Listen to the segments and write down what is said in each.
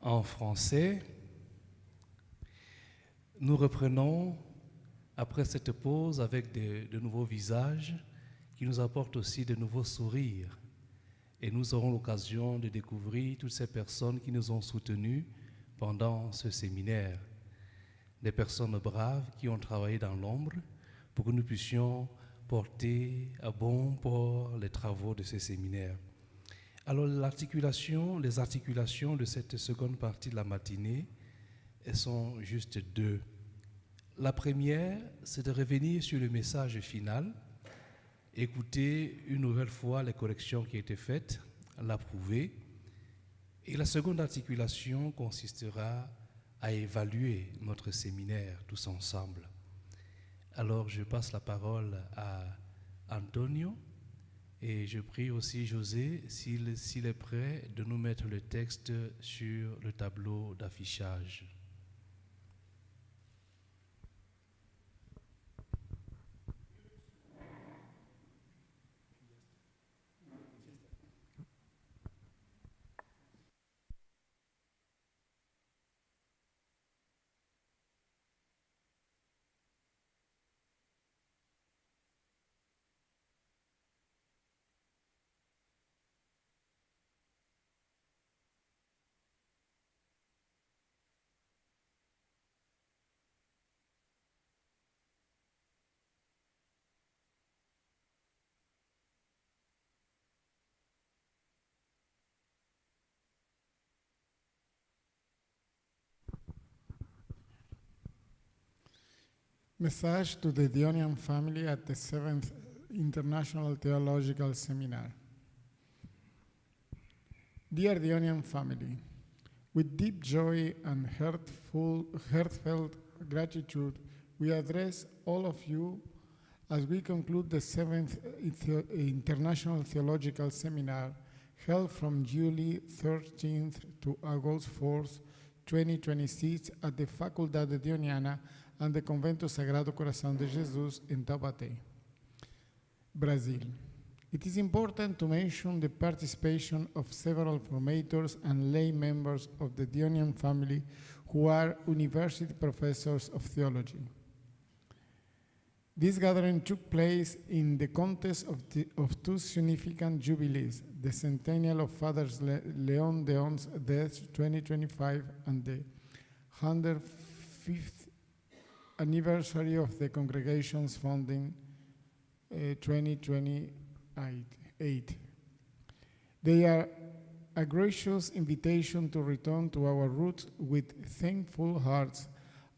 En français, nous reprenons après cette pause avec de nouveaux visages qui nous apportent aussi de nouveaux sourires. Et nous aurons l'occasion de découvrir toutes ces personnes qui nous ont soutenus pendant ce séminaire. Des personnes braves qui ont travaillé dans l'ombre pour que nous puissions porter à bon port les travaux de ce séminaire. Alors les articulations de cette seconde partie de la matinée, elles sont juste deux. La première, c'est de revenir sur le message final, écouter une nouvelle fois les corrections qui ont été faites, l'approuver. Et la seconde articulation consistera à évaluer notre séminaire tous ensemble. Alors je passe la parole à Antonio et je prie aussi José, s'il est prêt, de nous mettre le texte sur le tableau d'affichage. Message to the Dehonian family at the 7th International Theological Seminar. Dear Dehonian family, with deep joy and heartfelt gratitude, we address all of you as we conclude the 7th International Theological Seminar held from July 13th to August 4th, 2026 at the Faculdade Dehoniana and the Convento Sagrado Coração de Jesus in Taubaté, Brazil. It is important to mention the participation of several formators and lay members of the Dehonian family who are university professors of theology. This gathering took place in the context of two significant jubilees, the centennial of Father Leon Dehon's death, 2025, and the 105th anniversary of the congregation's founding, 2028. They are a gracious invitation to return to our roots with thankful hearts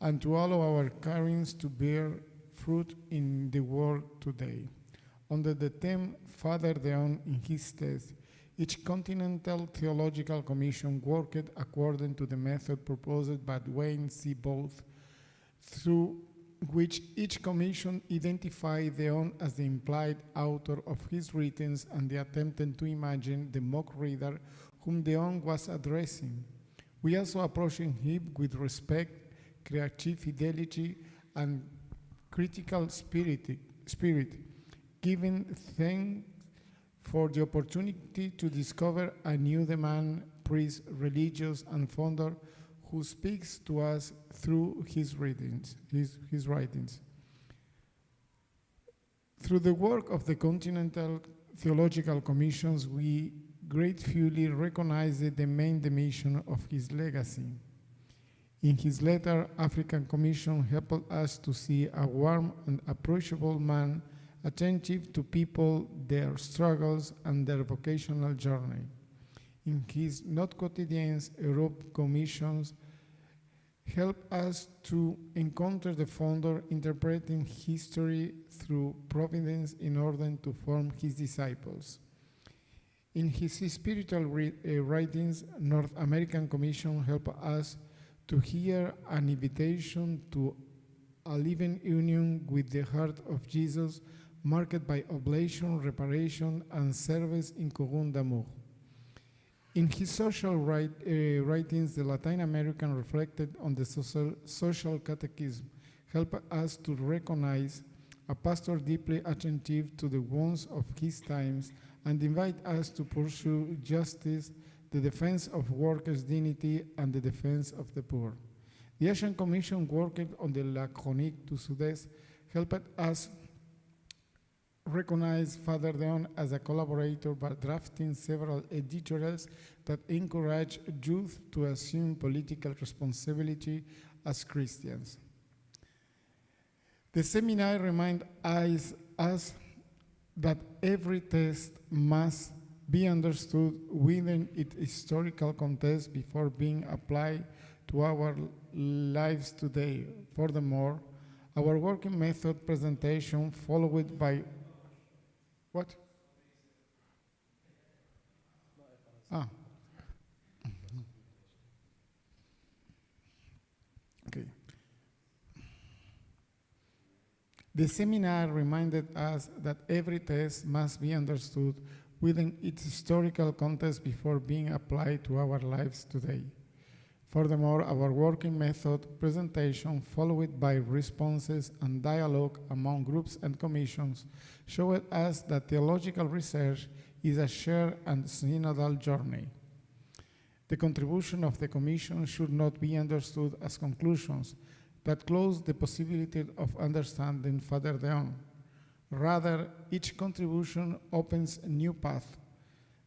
and to allow our carings to bear fruit in the world today. Under the theme Father Dehon in his stead, each Continental Theological Commission worked according to the method proposed by Wayne C. Booth, through which each commission identified Dehon as the implied author of his writings and they attempted to imagine the mock reader whom Dehon was addressing. We also approached him with respect, creative fidelity, and critical spirit, giving thanks for the opportunity to discover a new man, priest, religious, and founder who speaks to us through his writings. Through the work of the Continental Theological Commissions, we gratefully recognize the main dimension of his legacy. In his letter, African Commission helped us to see a warm and approachable man attentive to people, their struggles, and their vocational journey. In his Not Quotidiens, Europe Commissions help us to encounter the founder interpreting history through providence in order to form his disciples. In his spiritual writings, North American Commission help us to hear an invitation to a living union with the heart of Jesus, marked by oblation, reparation, and service in commun d'amour. In his social writings, the Latin American reflected on the social catechism, help us to recognize a pastor deeply attentive to the wants of his times and invite us to pursue justice, the defense of workers' dignity, and the defense of the poor. The Asian Commission worked on the La Chronique du Sud-Est helped us recognize Father Dehon as a collaborator by drafting several editorials that encourage youth to assume political responsibility as Christians. The seminar reminds us that every text must be understood within its historical context before being applied to our lives today. Furthermore, our working method presentation followed by what? Okay. The seminar reminded us that every text must be understood within its historical context before being applied to our lives today. Furthermore, our working method presentation, followed by responses and dialogue among groups and commissions, showed us that theological research is a shared and synodal journey. The contribution of the Commission should not be understood as conclusions that close the possibility of understanding Father Dehon. Rather, each contribution opens a new path.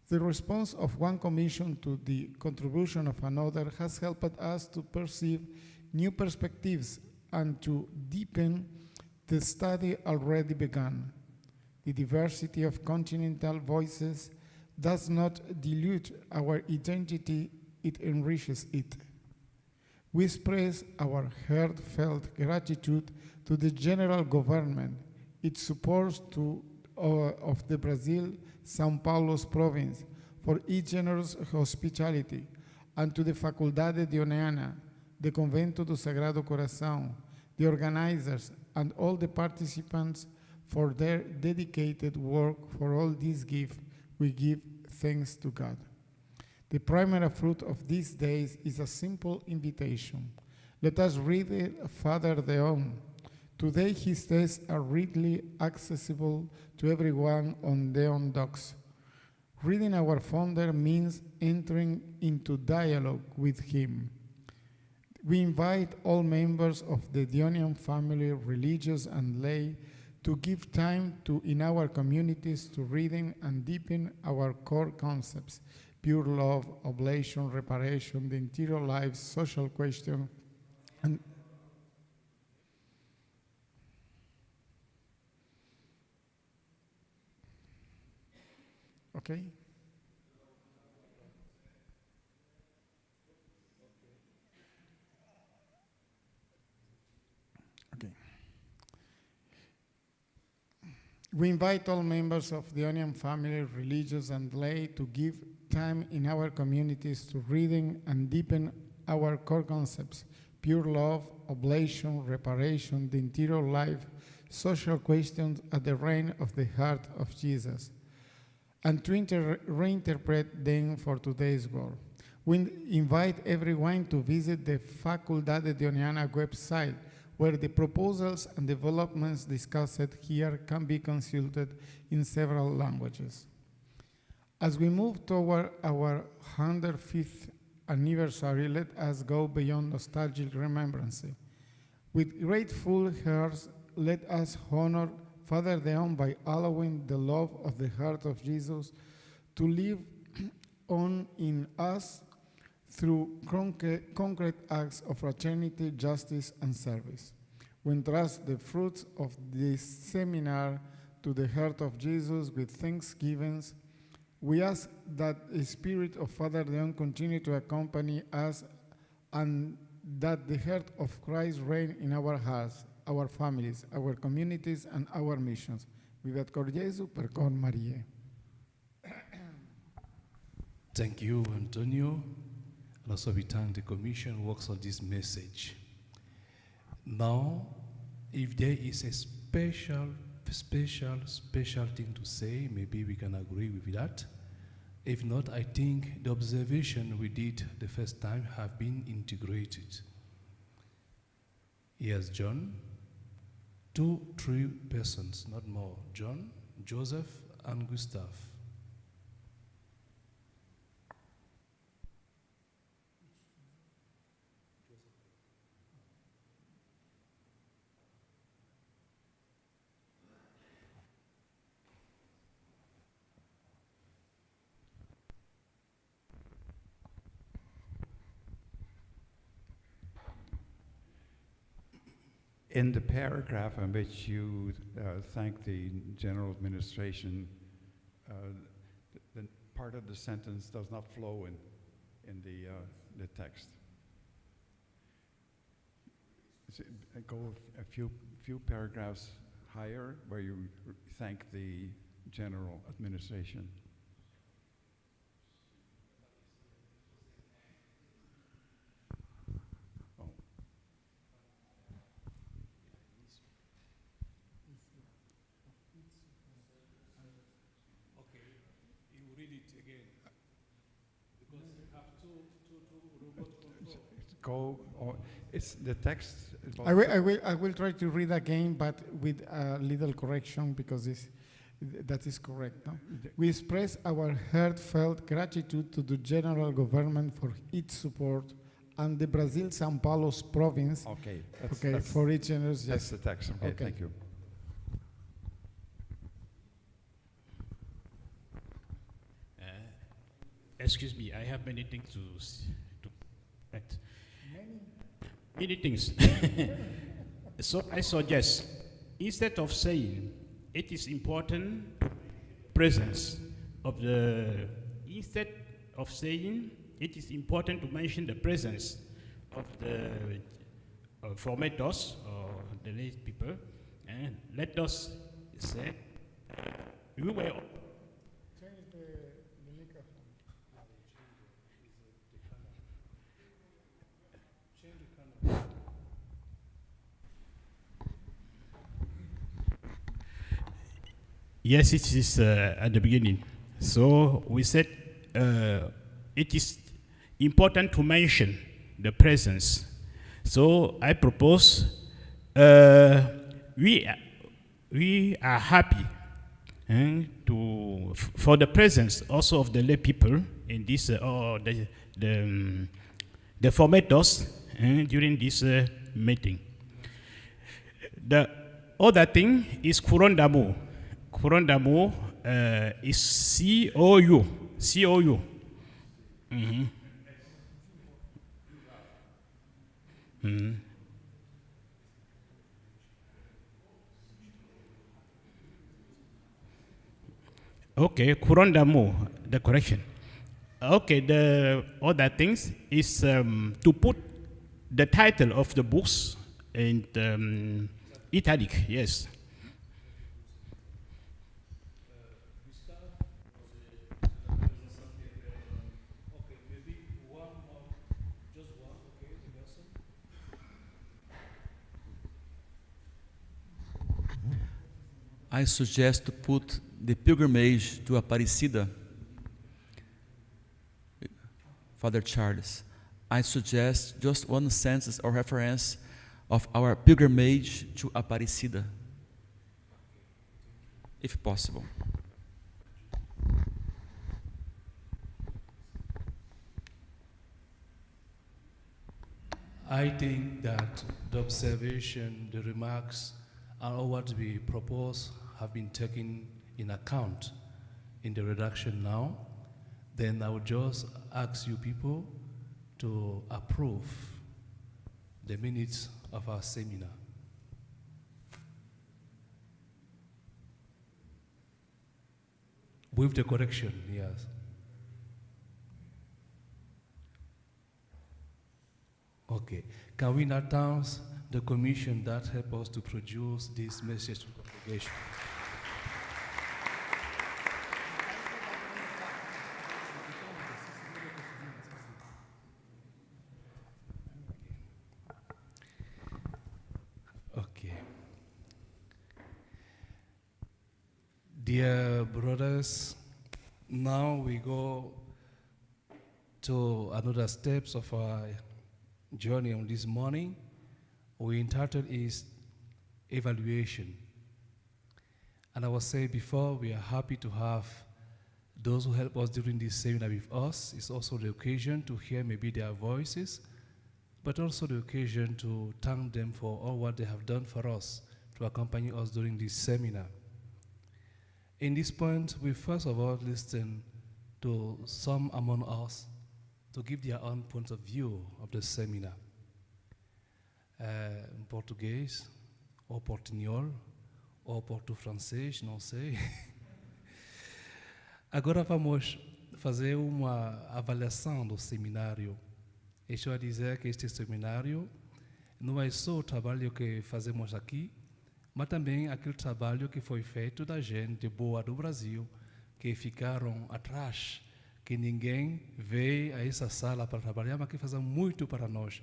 The response of one commission to the contribution of another has helped us to perceive new perspectives and to deepen the study already begun. The diversity of continental voices does not dilute our identity, it enriches it. We express our heartfelt gratitude to the general government, its support of the Brazil, São Paulo's province, for its generous hospitality, and to the Faculdade Dehoniana, the Convento do Sagrado Coração, the organizers, and all the participants for their dedicated work. For all these gifts, we give thanks to God. The primary fruit of these days is a simple invitation. Let us read it, Father Dehon. Today his texts are readily accessible to everyone on Dehon Docs. Reading our founder means entering into dialogue with him. We invite all members of the Dehonian family, religious and lay, to give time in our communities to reading and deepen our core concepts: pure love, oblation, reparation, the interior life, social question, and okay. We invite all members of the Dehonian family, religious and lay, to give time in our communities to reading and deepen our core concepts: pure love, oblation, reparation, the interior life, social questions at the reign of the heart of Jesus, and to reinterpret them for today's world. We invite everyone to visit the Faculdade Dehoniana website, where the proposals and developments discussed here can be consulted in several languages. As we move toward our 105th anniversary, let us go beyond nostalgic remembrance. With grateful hearts, let us honor Father Dehon by allowing the love of the heart of Jesus to live on in us through concrete acts of fraternity, justice, and service. We entrust the fruits of this seminar to the heart of Jesus with thanksgivings. We ask that the Spirit of Father Dehon continue to accompany us, and that the heart of Christ reign in our hearts, our families, our communities, and our missions. Vivat cor Jesu, per cor Maria. Thank you, Antonio. And also we thank the Commission who works on this message. Now, if there is a special thing to say, maybe we can agree with that. If not, I think the observation we did the first time have been integrated. Here's John, 3 persons, not more. John, Joseph, and Gustav. In the paragraph in which you thank the general administration, the part of the sentence does not flow in the text. Go a few paragraphs higher where you thank the general administration. It's the text. I will try to read again, but with a little correction because that is correct. No? We express our heartfelt gratitude to the general government for its support and the Brazil São Paulo's province. Okay. For its generous. That's the text. Okay. Thank you. Excuse me, I have many things to add. Many things. So I suggest, instead of saying it is important presence of instead of saying it is important to mention the presence of the formators or the lay people, and let us say we were. Yes, it is at the beginning. So we said it is important to mention the presence. So I propose we are happy for the presence also of the lay people in this or the formators during this meeting. The other thing is couronne d'amour. Couronne d'amour is COU. COU. Mm-hmm. Mm-hmm. Okay, couronne d'amour, the correction. Okay, the other things is to put the title of the books in italic, yes. I suggest to put the pilgrimage to Aparecida. Father Charles, I suggest just one sentence or reference of our pilgrimage to Aparecida, if possible. I think that the observation, the remarks, and all what we propose have been taken in account in the redaction now. Then I would just ask you people to approve the minutes of our seminar. With the correction, yes. Okay. Can we now thank the commission that helped us to produce this message to the congregation? Okay. Dear brothers, now we go to another steps of our journey on this morning. We entitled is evaluation. And I was saying before, we are happy to have those who help us during this seminar with us. It's also the occasion to hear maybe their voices, but also the occasion to thank them for all what they have done for us to accompany us during this seminar. In this point, we first of all listen to some among us to give their own point of view of the seminar. Em português, ou portunhol, ou porto-francês, não sei. Agora vamos fazer uma avaliação do seminário. Estou a dizer que este seminário não é só o trabalho que fazemos aqui, mas também aquele trabalho que foi feito da gente boa do Brasil, que ficaram atrás, que ninguém veio a essa sala para trabalhar, mas que fazem muito para nós.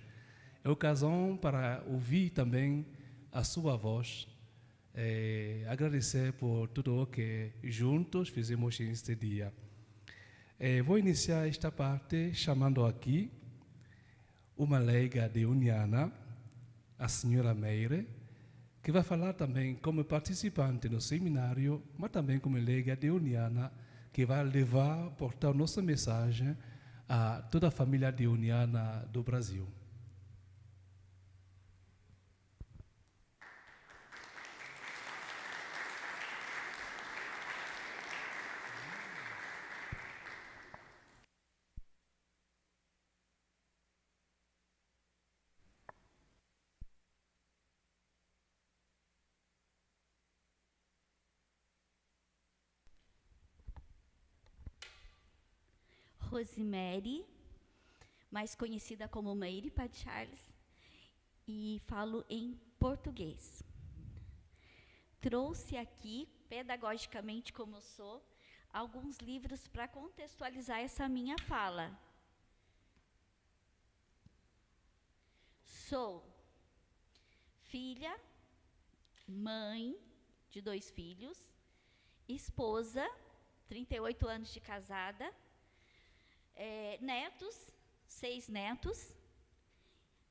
É ocasião para ouvir também a sua voz, agradecer por tudo o que juntos fizemos neste dia. Vou iniciar esta parte chamando aqui uma leiga dehoniana, a senhora Meire, que vai falar também como participante no seminário, mas também como leiga dehoniana, que vai levar, portar nossa mensagem a toda a família dehoniana do Brasil. Rosemary, mais conhecida como Meire Padre Charles, e falo em português. Trouxe aqui, pedagogicamente como eu sou, alguns livros para contextualizar essa minha fala. Sou filha, mãe de 2 filhos, esposa, 38 anos de casada, netos, 6 netos,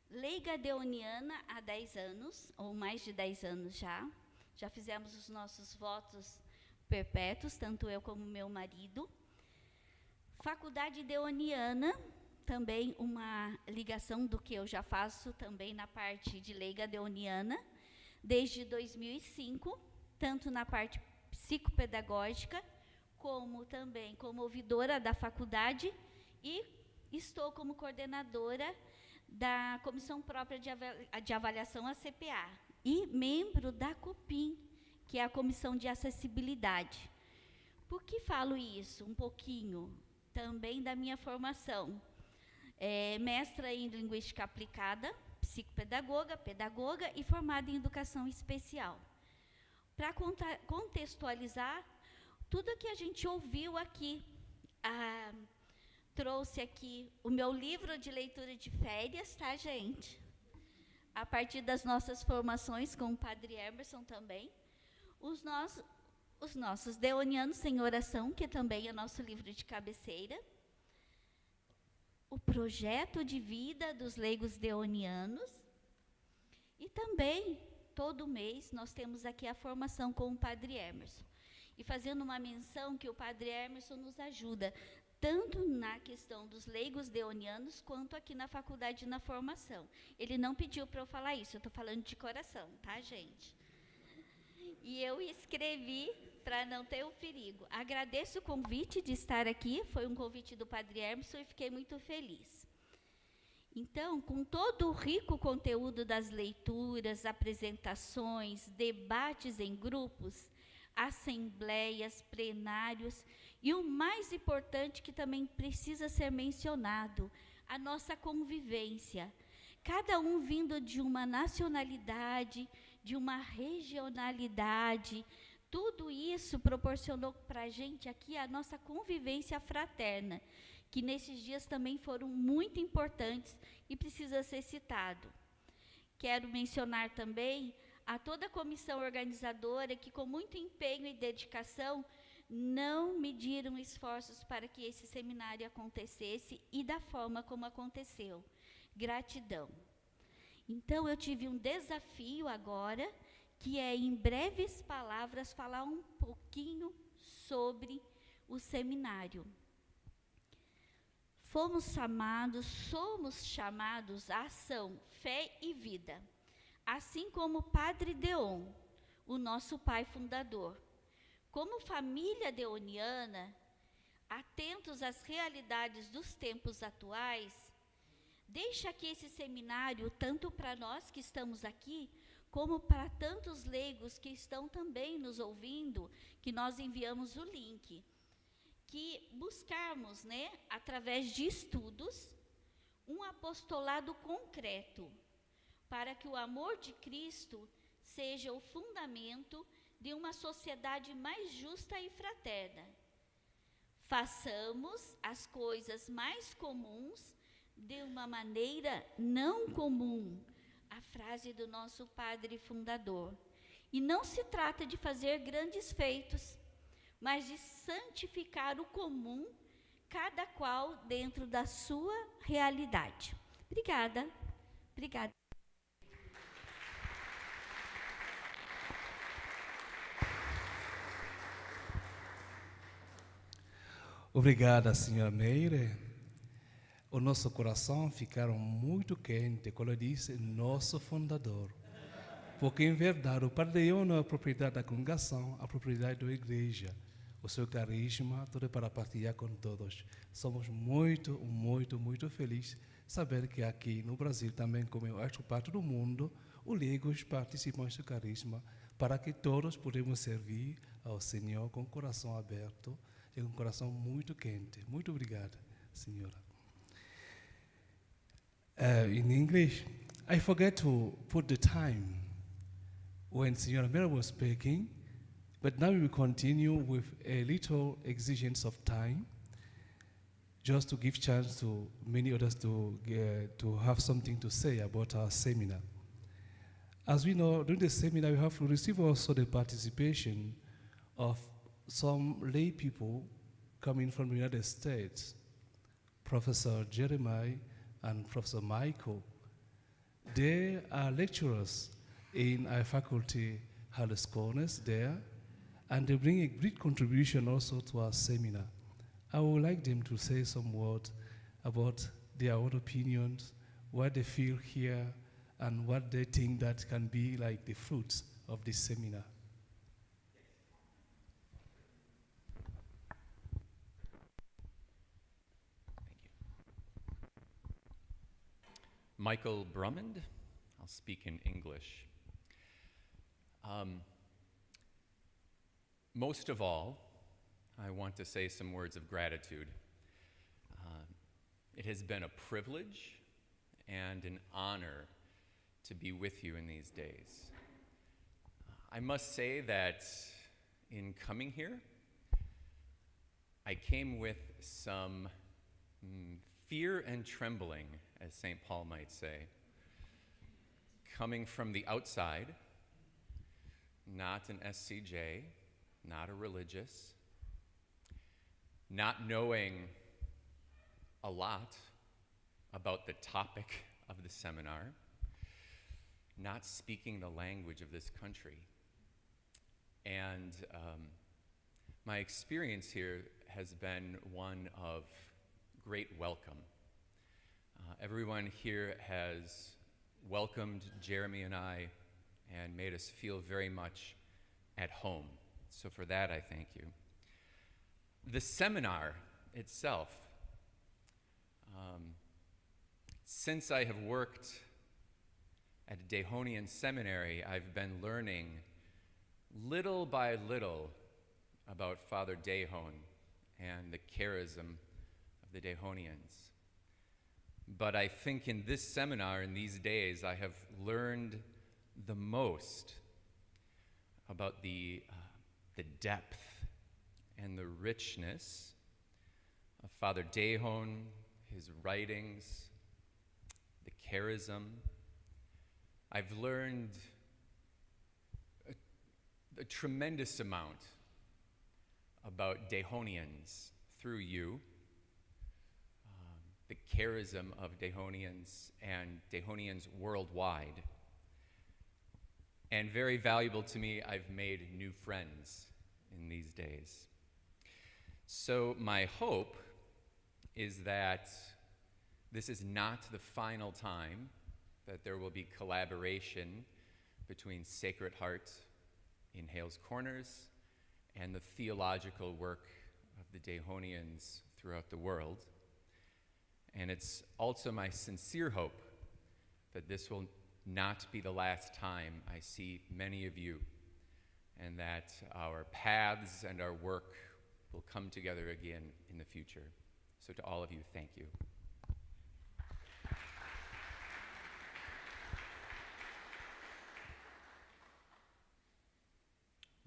leiga dehoniana há 10 anos, ou mais de 10 anos já. Já fizemos os nossos votos perpétuos, tanto eu como meu marido. Faculdade Dehoniana, também uma ligação do que eu já faço também na parte de leiga dehoniana, desde 2005, tanto na parte psicopedagógica, como também como ouvidora da faculdade, e estou como coordenadora da Comissão Própria de Avaliação, a CPA, e membro da COPIM, que é a Comissão de Acessibilidade. Por que falo isso? Um pouquinho também da minha formação. Mestra em Linguística Aplicada, psicopedagoga, pedagoga e formada em Educação Especial. Para contextualizar tudo que a gente ouviu aqui, trouxe aqui o meu livro de leitura de férias, tá, gente? A partir das nossas formações com o Padre Emerson também. Os nossos Dehonianos em Oração, que também é nosso livro de cabeceira. O projeto de vida dos leigos dehonianos. E também, todo mês, nós temos aqui a formação com o Padre Emerson. E fazendo uma menção que o Padre Emerson nos ajuda, tanto na questão dos leigos dehonianos, quanto aqui na faculdade na formação. Ele não pediu para eu falar isso, eu estou falando de coração, tá, gente? E eu escrevi para não ter o perigo. Agradeço o convite de estar aqui, foi um convite do Padre Emerson e fiquei muito feliz. Então, com todo o rico conteúdo das leituras, apresentações, debates em grupos, assembleias, plenários, e o mais importante que também precisa ser mencionado, a nossa convivência. Cada um vindo de uma nacionalidade, de uma regionalidade, tudo isso proporcionou para a gente aqui a nossa convivência fraterna, que nesses dias também foram muito importantes e precisa ser citado. Quero mencionar também a toda a comissão organizadora que, com muito empenho e dedicação, não mediram esforços para que esse seminário acontecesse e da forma como aconteceu. Gratidão. Então, eu tive um desafio agora, que é, em breves palavras, falar um pouquinho sobre o seminário. Somos chamados à ação, fé e vida, assim como o Padre Dehon, o nosso pai fundador. Como família dehoniana, atentos às realidades dos tempos atuais, deixa que esse seminário, tanto para nós que estamos aqui, como para tantos leigos que estão também nos ouvindo, que nós enviamos o link, que buscarmos, né, através de estudos, um apostolado concreto, para que o amor de Cristo seja o fundamento de uma sociedade mais justa e fraterna. Façamos as coisas mais comuns de uma maneira não comum, a frase do nosso padre fundador. E não se trata de fazer grandes feitos, mas de santificar o comum, cada qual dentro da sua realidade. Obrigada. Obrigada. Obrigada, senhora Meire. O nosso coração ficaram muito quente quando disse nosso fundador. Porque, em verdade, o Padre Dehon não é a propriedade da congregação, a propriedade da igreja. O seu carisma, tudo é para partilhar com todos. Somos muito, muito, muito felizes saber que aqui no Brasil, também como em outra parte do mundo, os leigos participam do carisma para que todos podemos servir ao Senhor com o coração aberto e com o coração muito quente. Muito obrigada, senhora. In English, I forget to put the time when Senora Mera was speaking, but now we will continue with a little exigence of time, just to give chance to many others to have something to say about our seminar. As we know, during the seminar, we have to receive also the participation of some lay people coming from the United States, Professor Jeremiah and Professor Michael. They are lecturers in our faculty, Harris Corners there, and they bring a great contribution also to our seminar. I would like them to say some words about their own opinions, what they feel here, and what they think that can be like the fruits of this seminar. Michael Brummond. I'll speak in English. Most of all, I want to say some words of gratitude. It has been a privilege and an honor to be with you in these days. I must say that in coming here, I came with some fear and trembling, as St. Paul might say, coming from the outside, not an SCJ, not a religious, not knowing a lot about the topic of the seminar, not speaking the language of this country. And my experience here has been one of great welcome. Everyone here has welcomed Jeremy and I and made us feel very much at home. So for that, I thank you. The seminar itself, since I have worked at Dehonian Seminary, I've been learning little by little about Father Dehon and the charism of the Dehonians. But I think in this seminar, in these days, I have learned the most about the depth and the richness of Father Dehon, his writings, the charism. I've learned a tremendous amount about Dehonians through you, the charism of Dehonians and Dehonians worldwide. And very valuable to me, I've made new friends in these days. So my hope is that this is not the final time that there will be collaboration between Sacred Heart in Hales Corners and the theological work of the Dehonians throughout the world. And it's also my sincere hope that this will not be the last time I see many of you, and that our paths and our work will come together again in the future. So to all of you, thank you.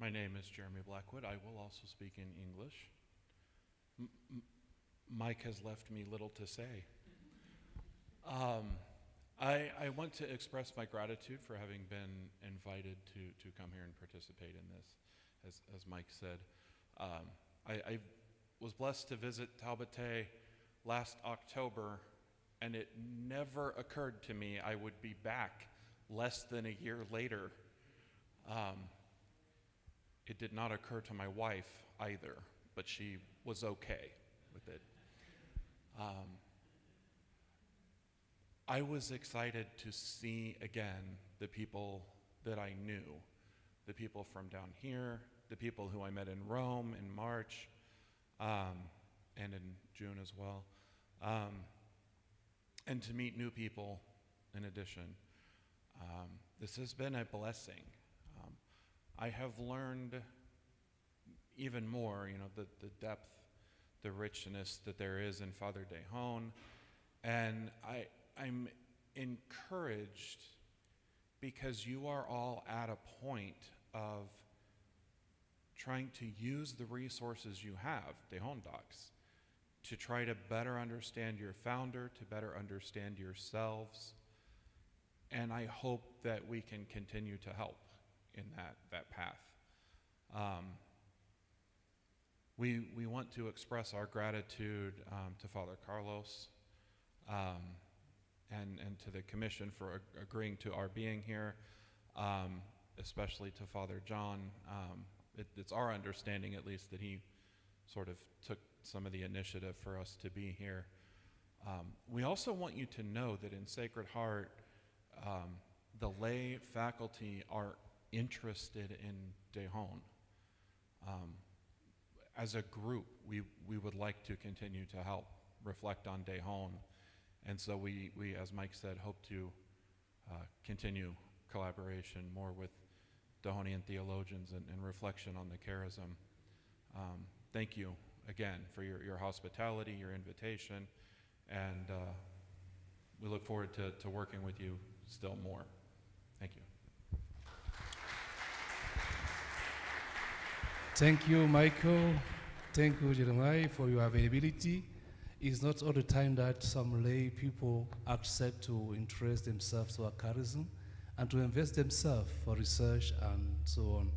My name is Jeremy Blackwood. I will also speak in English. Mike has left me little to say. I want to express my gratitude for having been invited to come here and participate in this, as Mike said. I was blessed to visit Taubaté last October, and it never occurred to me I would be back less than a year later. It did not occur to my wife either, but she was okay with it. I was excited to see again the people that I knew, the people from down here, the people who I met in Rome in March, and in June as well, and to meet new people in addition. This has been a blessing. I have learned even more, the depth, the richness that there is in Father Dehon, and I'm encouraged because you are all at a point of trying to use the resources you have, Dehon Docs, to try to better understand your founder, to better understand yourselves, and I hope that we can continue to help in that path. We want to express our gratitude to Father Carlos and to the Commission for agreeing to our being here, especially to Father John. It's our understanding, at least, that he sort of took some of the initiative for us to be here. We also want you to know that in Sacred Heart, the lay faculty are interested in Dehon. As a group, we would like to continue to help reflect on Dehon, and so we, as Mike said, hope to continue collaboration more with Dehonian theologians and reflection on the charism. Thank you again for your hospitality, your invitation, and we look forward to working with you still more. Thank you. Thank you, Michael. Thank you, Jeremiah, for your availability. It's not all the time that some lay people accept to interest themselves to a charism and to invest themselves for research and so on.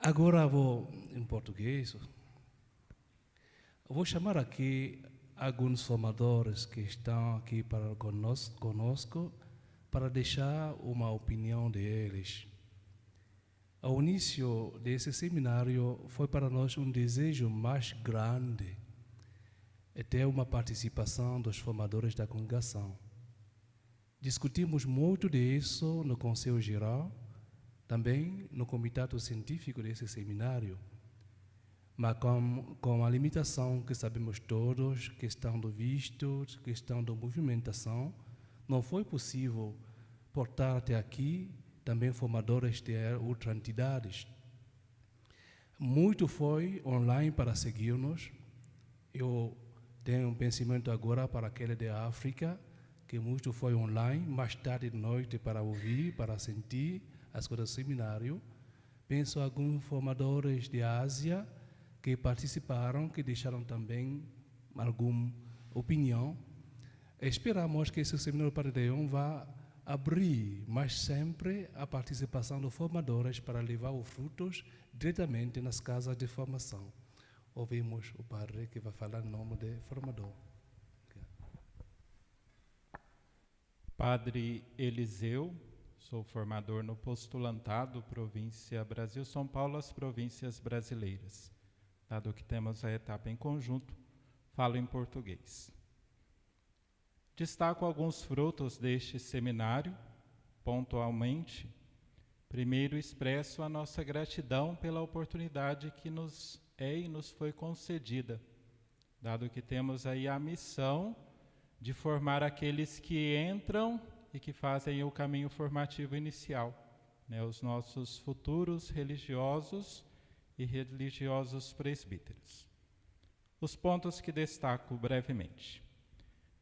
Agora vou em português. Vou chamar aqui alguns formadores que estão aqui para conosco para deixar uma opinião deles. Ao início desse seminário foi para nós um desejo mais grande é ter uma participação dos formadores da congregação. Discutimos muito disso no Conselho Geral, também no comitado científico desse seminário, mas com a limitação que sabemos todos, questão do visto, questão da movimentação, não foi possível portar até aqui também formadores de outras entidades. Muito foi online para seguir-nos. Eu tenho um pensamento agora para aquele da África, que muito foi online, mais tarde de noite para ouvir, para sentir as coisas do seminário. Penso em alguns formadores de Ásia que participaram, que deixaram também alguma opinião. Esperamos que esse seminário para Dehon vá abrir, mas sempre a participação dos formadores para levar os frutos diretamente nas casas de formação. Ouvimos o padre que vai falar em nome do formador. Padre Eliseu, sou formador no postulantado, província Brasil, São Paulo, as províncias brasileiras. Dado que temos a etapa em conjunto, falo em português. Destaco alguns frutos deste seminário, pontualmente. Primeiro, expresso a nossa gratidão pela oportunidade que nos é e nos foi concedida, dado que temos aí a missão de formar aqueles que entram e que fazem o caminho formativo inicial, né, os nossos futuros religiosos e religiosos presbíteros. Os pontos que destaco brevemente.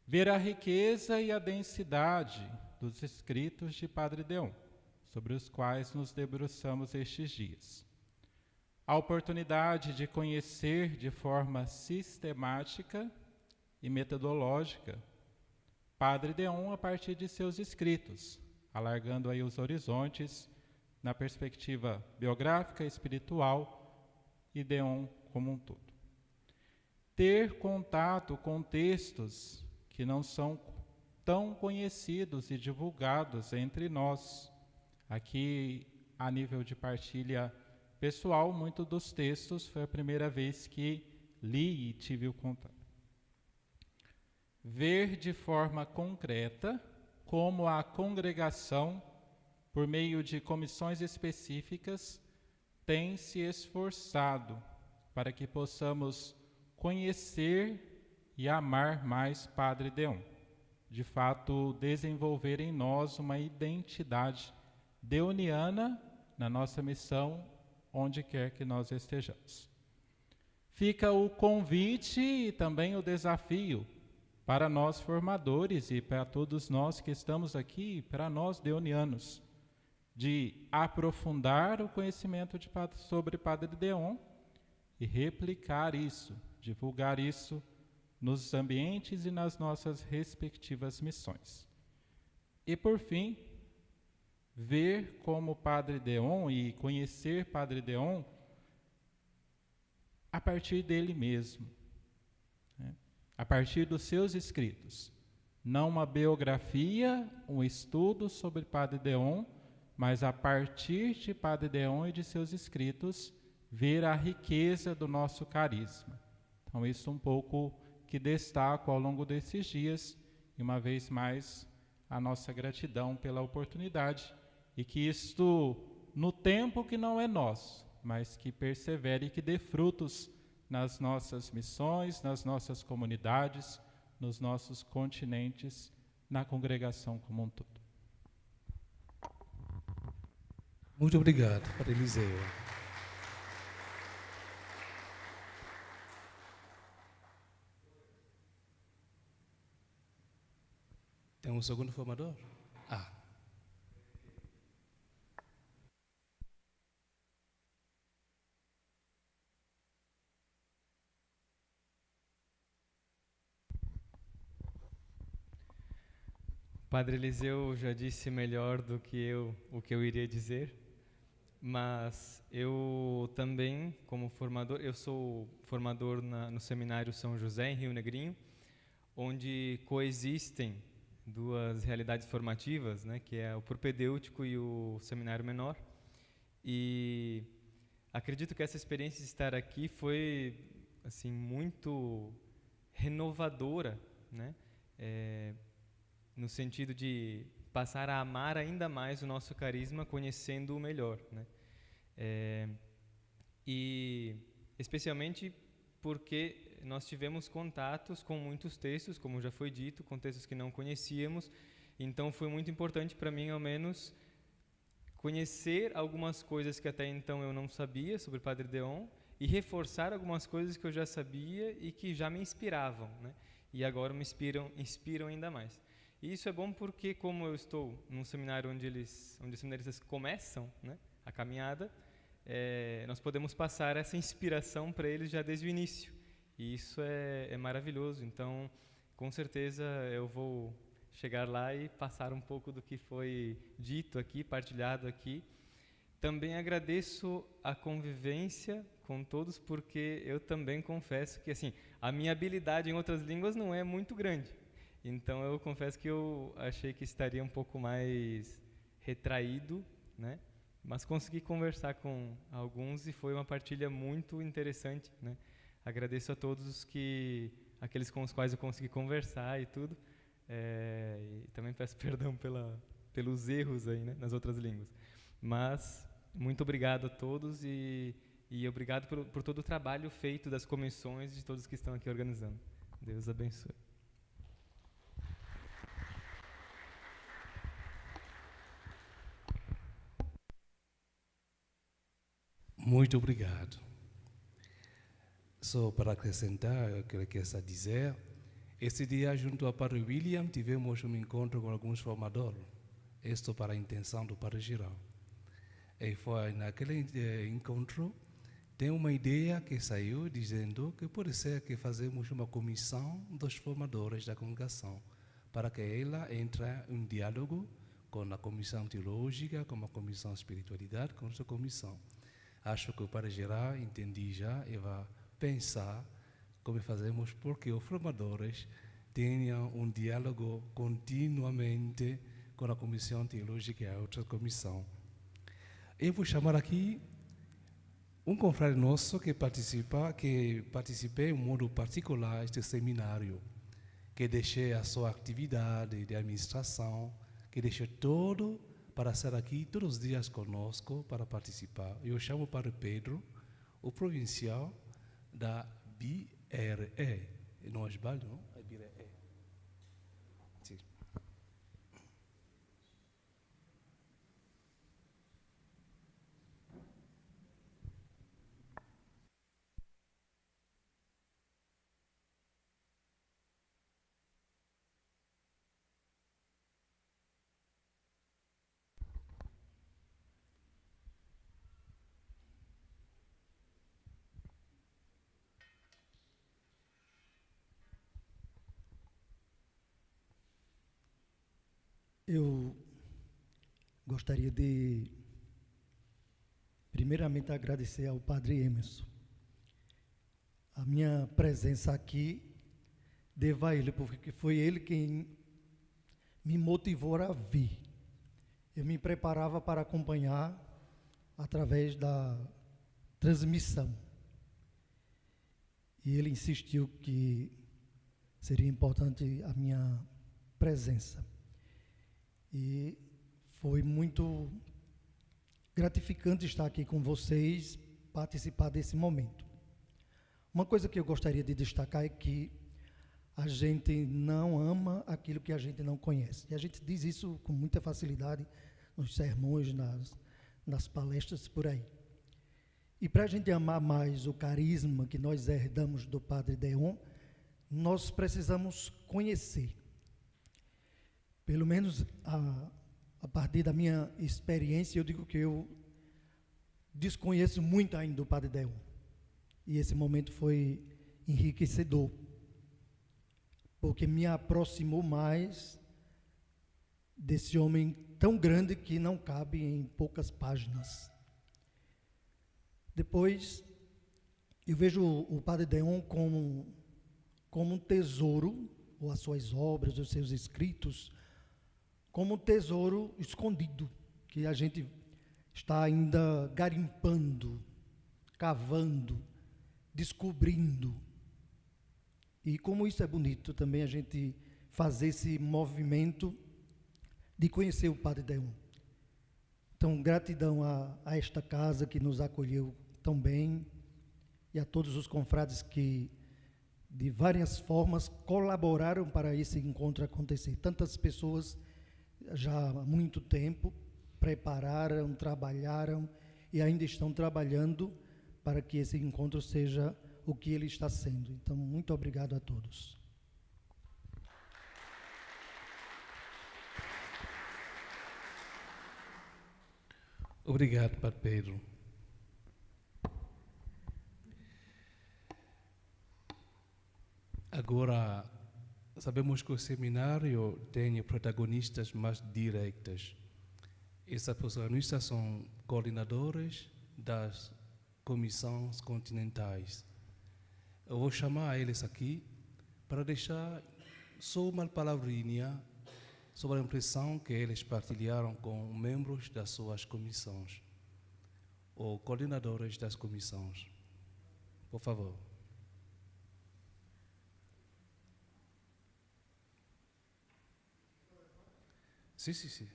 Ver a riqueza e a densidade dos escritos de Padre Dehon, sobre os quais nos debruçamos estes dias. A oportunidade de conhecer de forma sistemática e metodológica Padre Dehon a partir de seus escritos, alargando aí os horizontes na perspectiva biográfica, espiritual e Dehon como um todo. Ter contato com textos que não são tão conhecidos e divulgados entre nós. Aqui, a nível de partilha pessoal, muitos dos textos foi a primeira vez que li e tive o contato. Ver de forma concreta como a congregação, por meio de comissões específicas, tem se esforçado para que possamos conhecer e amar mais Padre Dehon. De fato, desenvolver em nós uma identidade dehoniana na nossa missão, onde quer que nós estejamos. Fica o convite e também o desafio para nós formadores e para todos nós que estamos aqui, para nós dehonianos, de aprofundar o conhecimento sobre Padre Dehon e replicar isso, divulgar isso nos ambientes e nas nossas respectivas missões. E, por fim, ver como Padre Dehon e conhecer Padre Dehon a partir dele mesmo, né? A partir dos seus escritos. Não uma biografia, um estudo sobre Padre Dehon, mas a partir de Padre Dehon e de seus escritos, ver a riqueza do nosso carisma. Então, isso um pouco que destaco ao longo desses dias, e uma vez mais, a nossa gratidão pela oportunidade, e que isto, no tempo que não é nosso, mas que persevere e que dê frutos nas nossas missões, nas nossas comunidades, nos nossos continentes, na congregação como um todo. Muito obrigado, Padre Eliseu. Tem um segundo formador? Padre Eliseu já disse melhor do que o que eu iria dizer, mas eu também, como formador, eu sou formador no Seminário São José, em Rio Negrinho, onde coexistem duas realidades formativas, né, que é o propedêutico e o seminário menor. E acredito que essa experiência de estar aqui foi assim muito renovadora, né? No sentido de passar a amar ainda mais o nosso carisma, conhecendo-o melhor, né? E especialmente porque nós tivemos contatos com muitos textos, como já foi dito, com textos que não conhecíamos. Então foi muito importante para mim, ao menos, conhecer algumas coisas que até então eu não sabia sobre Padre Dehon e reforçar algumas coisas que eu já sabia e que já me inspiravam, né? E agora me inspiram ainda mais. E isso é bom porque, como eu estou num seminário onde os seminaristas começam, né, a caminhada, nós podemos passar essa inspiração para eles já desde o início. E isso é maravilhoso. Então, com certeza, eu vou chegar lá e passar um pouco do que foi dito aqui, partilhado aqui. Também agradeço a convivência com todos, porque eu também confesso que assim, a minha habilidade em outras línguas não é muito grande. Então, eu confesso que eu achei que estaria um pouco mais retraído, né? Mas consegui conversar com alguns e foi uma partilha muito interessante, né? Agradeço a todos aqueles com os quais eu consegui conversar e tudo. E também peço perdão pelos erros aí, né, nas outras línguas. Mas muito obrigado a todos e E obrigado por todo o trabalho feito das comissões e de todos que estão aqui organizando. Deus abençoe. Muito obrigado. Só para acrescentar, eu queria dizer, esse dia, junto ao Padre William, tivemos um encontro com alguns formadores. Isto para a intenção do Padre Geral. E foi naquele encontro, tem uma ideia que saiu dizendo que pode ser que fazemos uma comissão dos formadores da congregação, para que ela entre em diálogo com a comissão teológica, com a comissão de espiritualidade, com a sua comissão. Acho que o Padre Geral entende já e vai pensar como fazemos porque os formadores tenham um diálogo continuamente com a comissão teológica e a outra comissão. Eu vou chamar aqui um confrade nosso que participei em modo particular deste seminário, que deixei a sua atividade de administração, que deixou tudo para estar aqui todos os dias conosco para participar. Eu chamo para Pedro, o provincial da BRE. Não é esbalho, não? É BRE. Sim. Eu gostaria de, primeiramente, agradecer ao Padre Emerson. A minha presença aqui devo a ele, porque foi ele quem me motivou a vir. Eu me preparava para acompanhar através da transmissão. E ele insistiu que seria importante a minha presença. E foi muito gratificante estar aqui com vocês, participar desse momento. Uma coisa que eu gostaria de destacar é que a gente não ama aquilo que a gente não conhece. E a gente diz isso com muita facilidade nos sermões, nas palestras por aí. E para a gente amar mais o carisma que nós herdamos do Padre Dehon, nós precisamos conhecer. Pelo menos a partir da minha experiência, eu digo que eu desconheço muito ainda o Padre Dehon. E esse momento foi enriquecedor, porque me aproximou mais desse homem tão grande que não cabe em poucas páginas. Depois, eu vejo o Padre Dehon como um tesouro, ou as suas obras, os seus escritos, como um tesouro escondido, que a gente está ainda garimpando, cavando, descobrindo. E como isso é bonito também a gente fazer esse movimento de conhecer o Padre Dehon. Então, gratidão a esta casa que nos acolheu tão bem e a todos os confrades que, de várias formas, colaboraram para esse encontro acontecer. Tantas pessoas já há muito tempo prepararam, trabalharam e ainda estão trabalhando para que esse encontro seja o que ele está sendo. Então, muito obrigado a todos. Obrigado, Padre Pedro. Agora, sabemos que o seminário tem protagonistas mais diretas. Essas protagonistas são coordenadores das comissões continentais. Eu vou chamar eles aqui para deixar só uma palavrinha sobre a impressão que eles partilharam com membros das suas comissões, ou coordenadores das comissões. Por favor. Sim.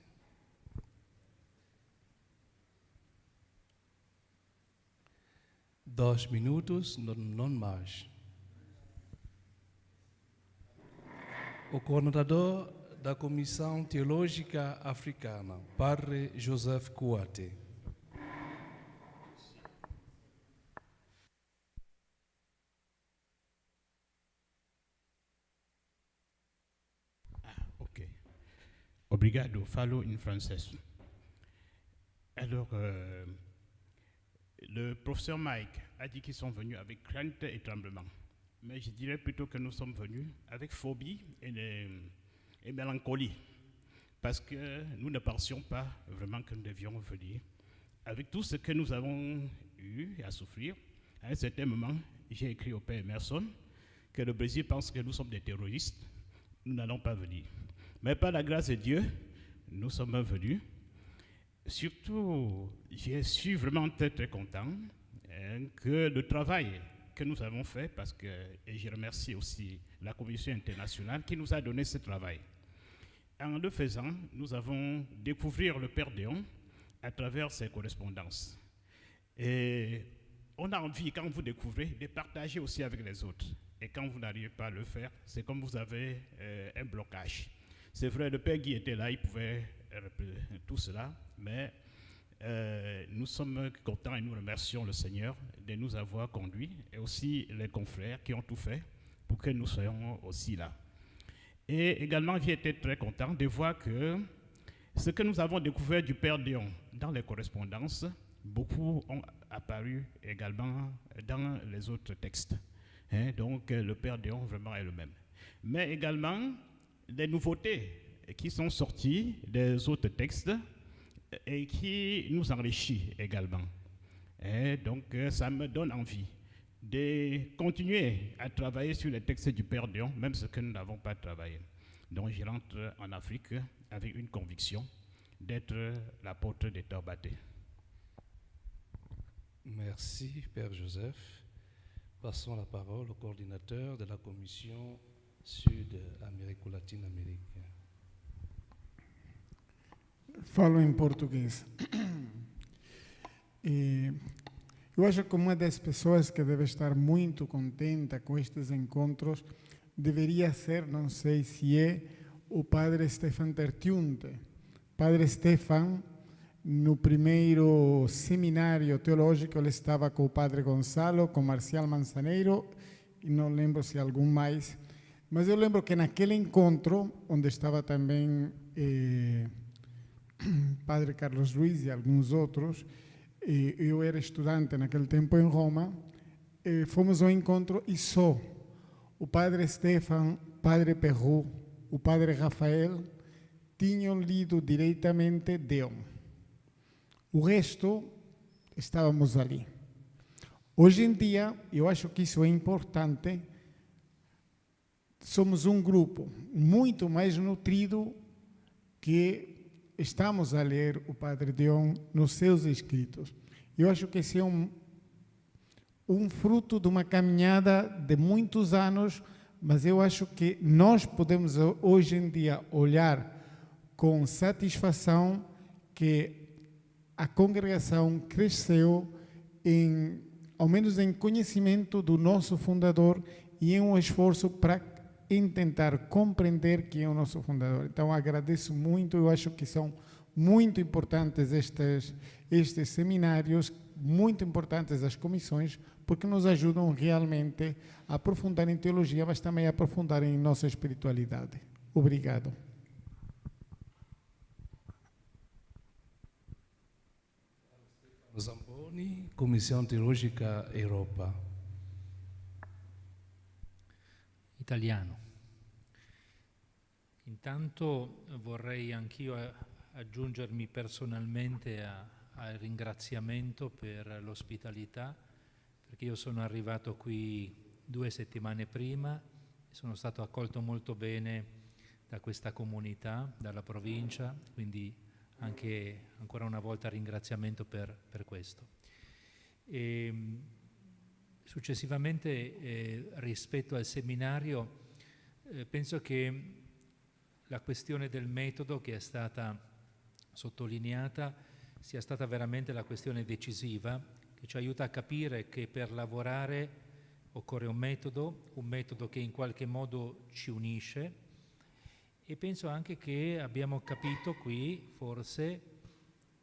2 minutos, não mais. O coordenador da Comissão Teológica Africana, Padre Joseph Kouate. Ok. Obrigado. Falo em francês. Alors, le professeur Mike a dit qu'ils sont venus avec crainte et tremblement. Mais je dirais plutôt que nous sommes venus avec phobie et mélancolie. Parce que nous ne pensions pas vraiment que nous devions venir. Avec tout ce que nous avons eu à souffrir, à un certain moment, j'ai écrit au Père Emerson que le Brésil pense que nous sommes des terroristes. Nous n'allons pas venir. Mais par la grâce de Dieu, nous sommes venus. Surtout, je suis vraiment très très content que le travail que nous avons fait, parce que, et je remercie aussi la Commission internationale qui nous a donné ce travail. En le faisant, nous avons découvert le Père Dehon à travers ses correspondances. Et on a envie, quand vous découvrez, de partager aussi avec les autres. Et quand vous n'arrivez pas à le faire, c'est comme vous avez un blocage. C'est vrai, le Père Guy était là, il pouvait tout cela, mais nous sommes contents et nous remercions le Seigneur de nous avoir conduits et aussi les confrères qui ont tout fait pour que nous soyons aussi là. Et également, j'ai été très content de voir que ce que nous avons découvert du Père Dehon dans les correspondances, beaucoup ont apparu également dans les autres textes. Donc, le Père Dehon vraiment est le même. Mais également, des nouveautés qui sont sorties des autres textes et qui nous enrichissent également. Et donc, ça me donne envie de continuer à travailler sur les textes du Père Dehon, même ce que nous n'avons pas travaillé. Donc, je rentre en Afrique avec une conviction d'être l'apôtre des Torbaté. Merci, Père Joseph. Passons la parole au coordinateur de la Commission Sud-Amérique ou Latine-Amérique. Falo em português. Eu acho que uma das pessoas que deve estar muito contenta com estes encontros deveria ser, não sei se é, o Padre Stefan Tertiunte. Padre Stefan, no primeiro seminário teológico, ele estava com o Padre Gonçalo, com Marcial Manzaneiro, e não lembro se algum mais. Mas eu lembro que naquele encontro, onde estava também Padre Carlos Ruiz e alguns outros, eu era estudante naquele tempo em Roma, fomos ao encontro e só o Padre Stefan, Padre Perru, o Padre Rafael tinham lido diretamente Dehon. O resto, estávamos ali. Hoje em dia, eu acho que isso é importante, somos um grupo muito mais nutrido que estamos a ler o Padre Dehon nos seus escritos. Eu acho que esse é um fruto de uma caminhada de muitos anos, mas eu acho que nós podemos hoje em dia olhar com satisfação que a congregação cresceu ao menos em conhecimento do nosso fundador e em um esforço para tentar compreender quem é o nosso fundador. Então, agradeço muito, eu acho que são muito importantes estes seminários, muito importantes as comissões, porque nos ajudam realmente a aprofundar em teologia, mas também a aprofundar em nossa espiritualidade. Obrigado. Zamboni, Comissão Teologica Europa. Italiano. Intanto vorrei anch'io aggiungermi personalmente al ringraziamento per l'ospitalità, perché io sono arrivato qui 2 settimane prima e sono stato accolto molto bene da questa comunità, dalla provincia, quindi anche ancora una volta ringraziamento per questo. Successivamente, rispetto al seminario, penso che la questione del metodo che è stata sottolineata sia stata veramente la questione decisiva, che ci aiuta a capire che per lavorare occorre un metodo che in qualche modo ci unisce, e penso anche che abbiamo capito qui forse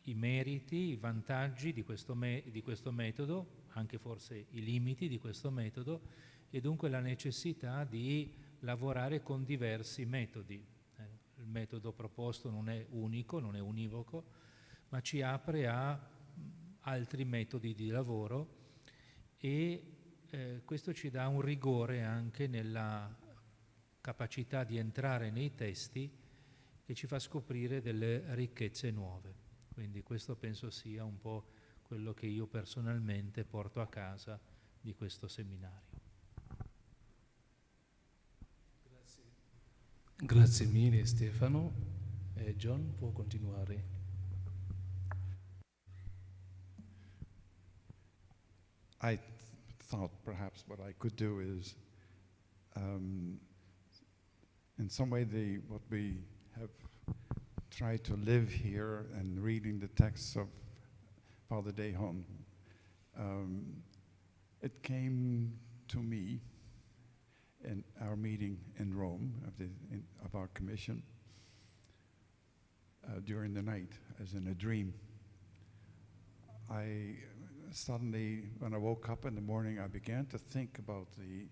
i meriti, i vantaggi di questo metodo, anche forse i limiti di questo metodo, e dunque la necessità di lavorare con diversi metodi. Il metodo proposto non è unico, non è univoco, ma ci apre a altri metodi di lavoro, e questo ci dà un rigore anche nella capacità di entrare nei testi, che ci fa scoprire delle ricchezze nuove. Quindi questo penso sia un po' quello che io personalmente porto a casa di questo seminario. Grazie mille Stefano. John può continuare. I thought perhaps what I could do is, in some way, what we have tried to live here and reading the texts of Father Dehon, it came to me in our meeting in Rome of our commission during the night, as in a dream. I suddenly, when I woke up in the morning, I began to think about the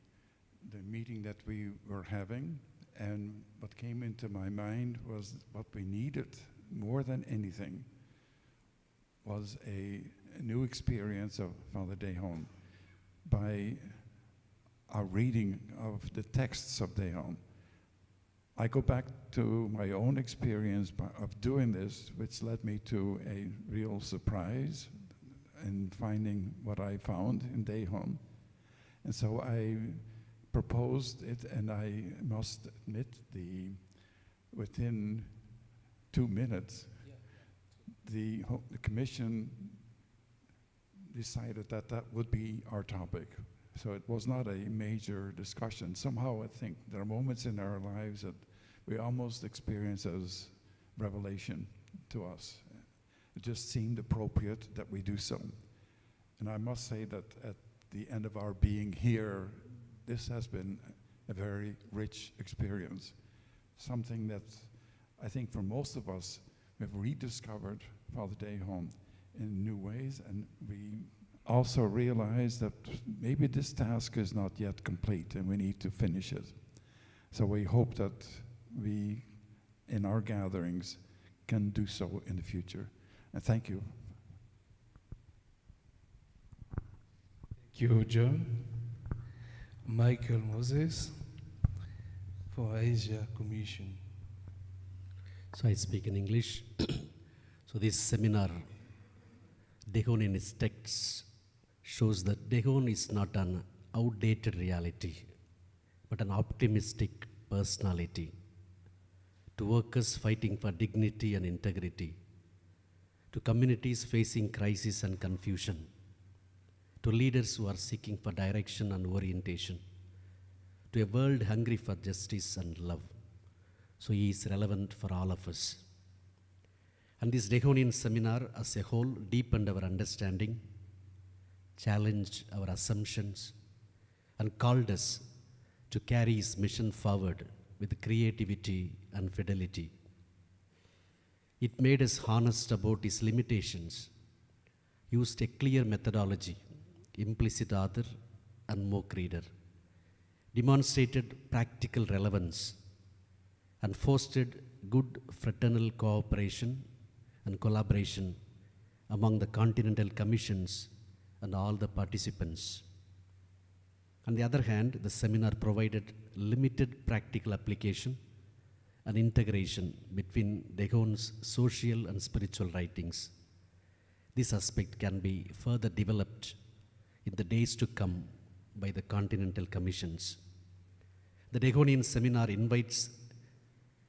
meeting that we were having, and what came into my mind was what we needed more than anything was a new experience of Father Dehon by our reading of the texts of Dehon. I go back to my own experience of doing this, which led me to a real surprise in finding what I found in Dehon. And so I proposed it, and I must admit, within 2 minutes, the commission decided that that would be our topic. So it was not a major discussion. Somehow I think there are moments in our lives that we almost experience as revelation to us. It just seemed appropriate that we do so. And I must say that at the end of our being here, this has been a very rich experience. Something that I think for most of us, we've rediscovered Father Dehon in new ways, and we also realize that maybe this task is not yet complete and we need to finish it. So we hope that we, in our gatherings, can do so in the future. And thank you. Thank you, John. Michael Moses for Asia Commission. So I speak in English. So this seminar, Dehon in its texts, shows that Dehon is not an outdated reality, but an optimistic personality. To workers fighting for dignity and integrity, to communities facing crisis and confusion, to leaders who are seeking for direction and orientation, to a world hungry for justice and love. So he is relevant for all of us. And this Dehonian seminar as a whole deepened our understanding, challenged our assumptions, and called us to carry his mission forward with creativity and fidelity. It made us honest about his limitations, used a clear methodology, implicit author and mock reader, demonstrated practical relevance, and fostered good fraternal cooperation and collaboration among the continental commissions and all the participants. On the other hand, the seminar provided limited practical application and integration between Dehon's social and spiritual writings. This aspect can be further developed in the days to come by the continental commissions. The Dehonian seminar invites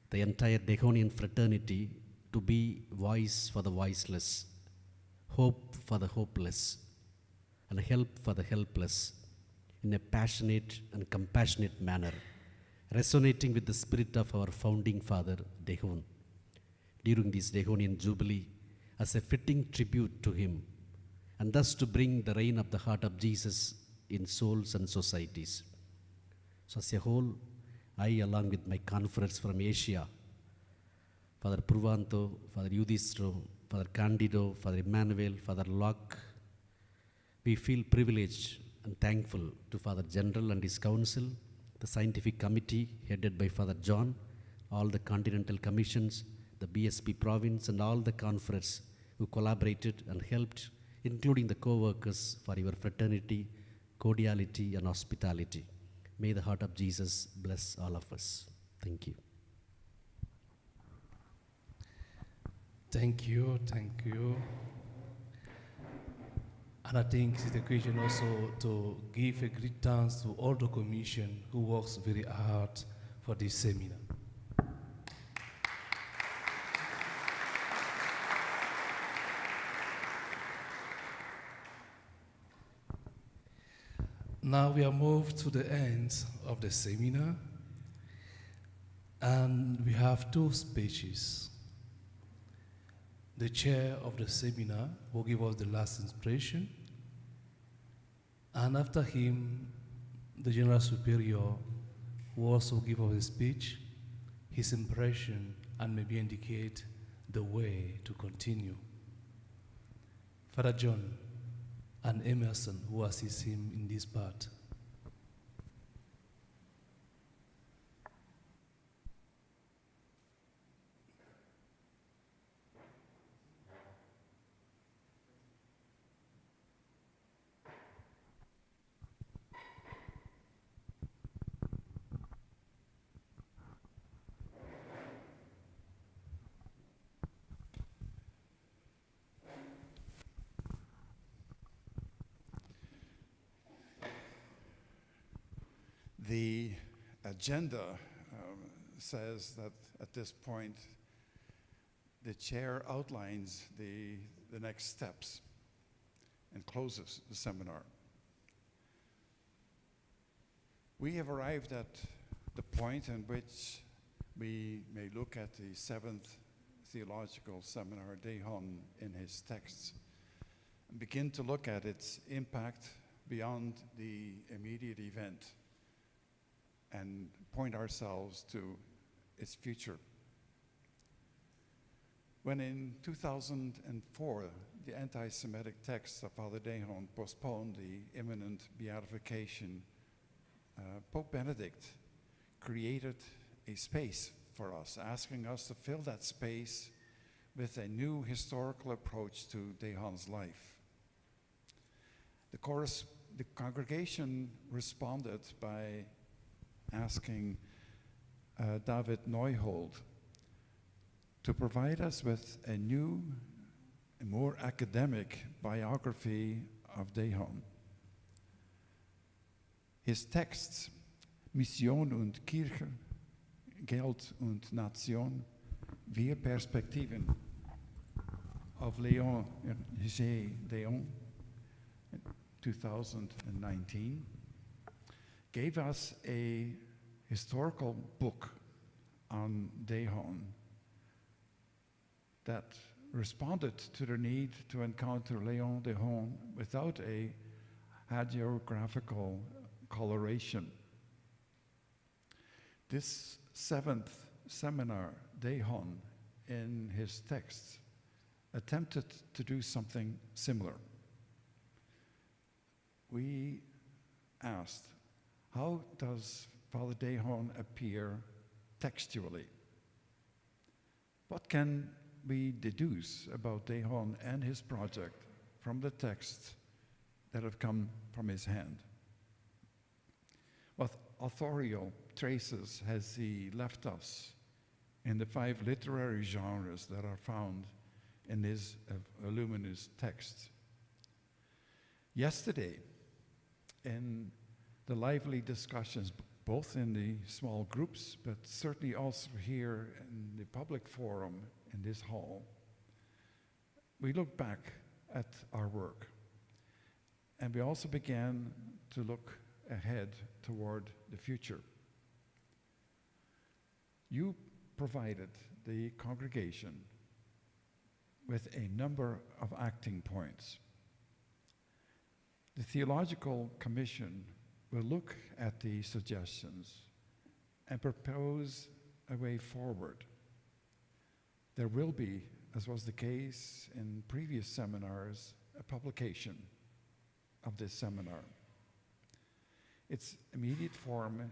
the entire Dehonian fraternity to be voice for the voiceless, hope for the hopeless, and help for the helpless in a passionate and compassionate manner, resonating with the spirit of our founding father, Dehon. During this Dehonian Jubilee, as a fitting tribute to him, and thus to bring the reign of the heart of Jesus in souls and societies. So as a whole, I, along with my confreres from Asia, Father Purvanto, Father Yudhistro, Father Candido, Father Emmanuel, Father Locke, we feel privileged and thankful to Father General and his council, the scientific committee headed by Father John, all the continental commissions, the BSP province, and all the confreres who collaborated and helped, including the co-workers, for your fraternity, cordiality, and hospitality. May the heart of Jesus bless all of us. Thank you. Thank you, thank you. And I think it's the occasion also to give a great thanks to all the commission who works very hard for this seminar. Now we are moved to the end of the seminar, and we have two speeches. The chair of the seminar will give us the last inspiration, and after him, the General Superior will also give us a speech, his impression, and maybe indicate the way to continue. Father John and Emerson, who assist him in this part. The agenda says that at this point, the chair outlines the next steps and closes the seminar. We have arrived at the point in which we may look at the 7th Theological Seminar, Dehon, in his texts, and begin to look at its impact beyond the immediate event, and point ourselves to its future. When in 2004, the anti-Semitic texts of Father Dehon postponed the imminent beatification, Pope Benedict created a space for us, asking us to fill that space with a new historical approach to Dehon's life. The congregation responded by asking David Neuhold to provide us with a new, a more academic biography of Dehon. His texts, Mission und Kirche, Geld und Nation, vier Perspektiven of Léon G. Dehon, 2019, gave us a historical book on Dehon that responded to the need to encounter Léon Dehon without a hagiographical coloration. This 7th seminar, Dehon, in his texts, attempted to do something similar. We asked, how does Father Dehon appear textually? What can we deduce about Dehon and his project from the texts that have come from his hand? What authorial traces has he left us in the 5 literary genres that are found in his voluminous texts? Yesterday, in the lively discussions, both in the small groups, but certainly also here in the public forum in this hall, we looked back at our work, and we also began to look ahead toward the future. You provided the congregation with a number of acting points. The Theological Commission will look at the suggestions and propose a way forward. There will be, as was the case in previous seminars, a publication of this seminar. Its immediate form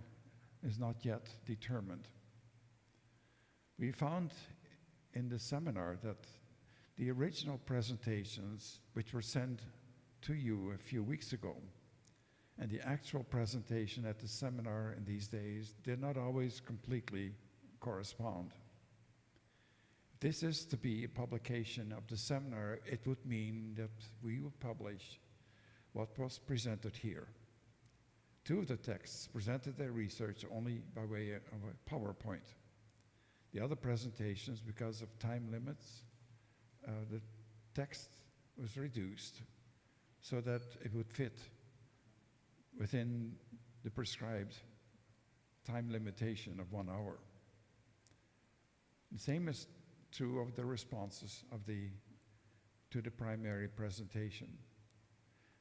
is not yet determined. We found in the seminar that the original presentations, which were sent to you a few weeks ago, and the actual presentation at the seminar in these days did not always completely correspond. If this is to be a publication of the seminar, it would mean that we would publish what was presented here. Two of the texts presented their research only by way of a PowerPoint. The other presentations, because of time limits, the text was reduced so that it would fit within the prescribed time limitation of 1 hour. The same is true of the responses to the primary presentation.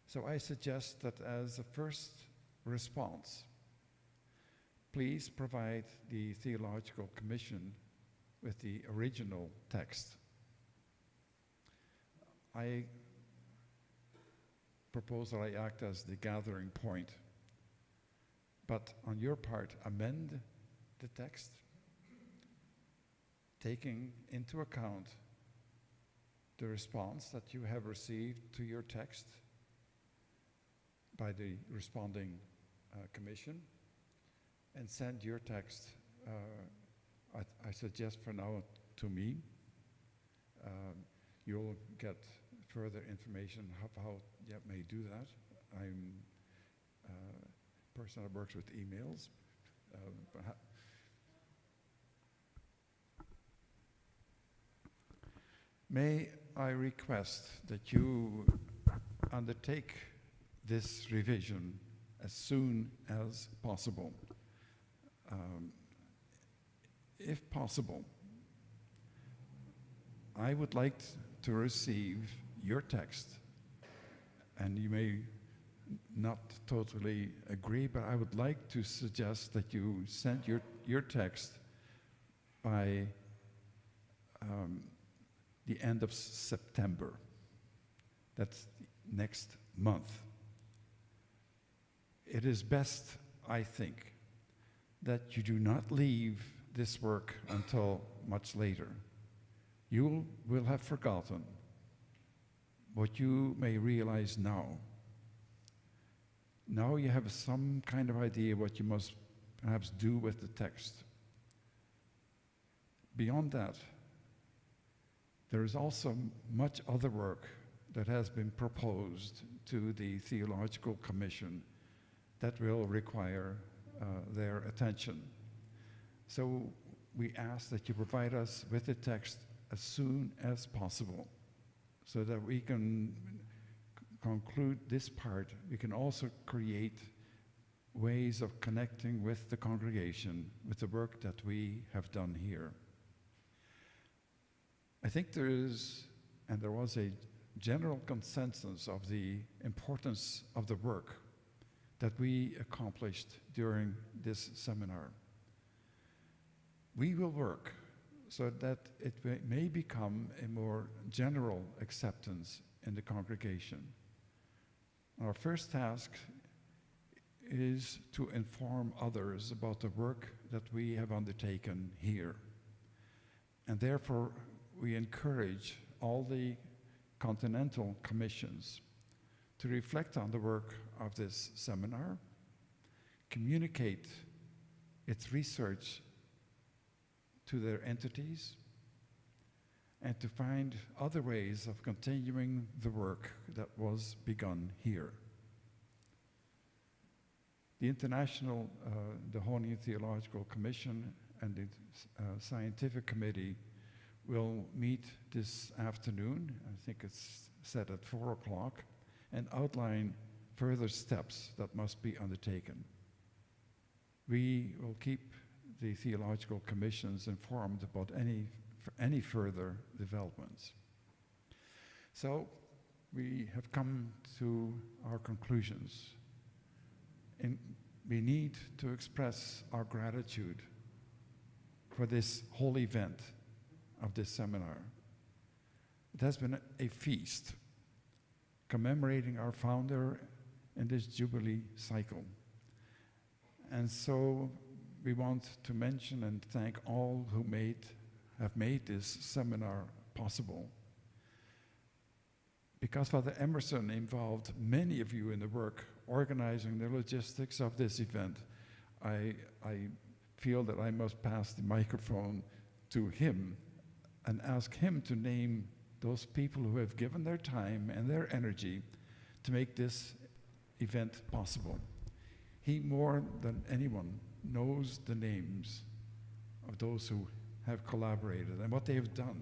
So I suggest that as a first response, please provide the Theological Commission with the original text. I propose that I act as the gathering point, but on your part, amend the text, taking into account the response that you have received to your text by the responding commission, and send your text, I suggest for now, to me. You'll get further information how you may do that. I'm a person that works with emails. May I request that you undertake this revision as soon as possible. If possible, I would like to receive your text, and you may not totally agree, but I would like to suggest that you send your text by the end of September. That's next month. It is best, I think, that you do not leave this work until much later. You will have forgotten what you may realize now. Now you have some kind of idea what you must perhaps do with the text. Beyond that, there is also much other work that has been proposed to the Theological Commission that will require their attention. So we ask that you provide us with the text as soon as possible so that we can conclude this part. We can also create ways of connecting with the congregation, with the work that we have done here. I think there is, and there was a general consensus of the importance of the work that we accomplished during this seminar. We will work so that it may become a more general acceptance in the congregation. Our first task is to inform others about the work that we have undertaken here. And therefore, we encourage all the continental commissions to reflect on the work of this seminar, communicate its research to their entities, and to find other ways of continuing the work that was begun here. The International Dehonian Theological Commission and the Scientific Committee will meet this afternoon, I think it's set at 4 o'clock, and outline further steps that must be undertaken. We will keep the theological commissions informed about any further developments. So we have come to our conclusions. And we need to express our gratitude for this whole event of this seminar. It has been a feast commemorating our founder in this Jubilee cycle. And so we want to mention and thank all who have made this seminar possible. Because Father Emerson involved many of you in the work organizing the logistics of this event, I feel that I must pass the microphone to him and ask him to name those people who have given their time and their energy to make this event possible. He, more than anyone, knows the names of those who have collaborated and what they have done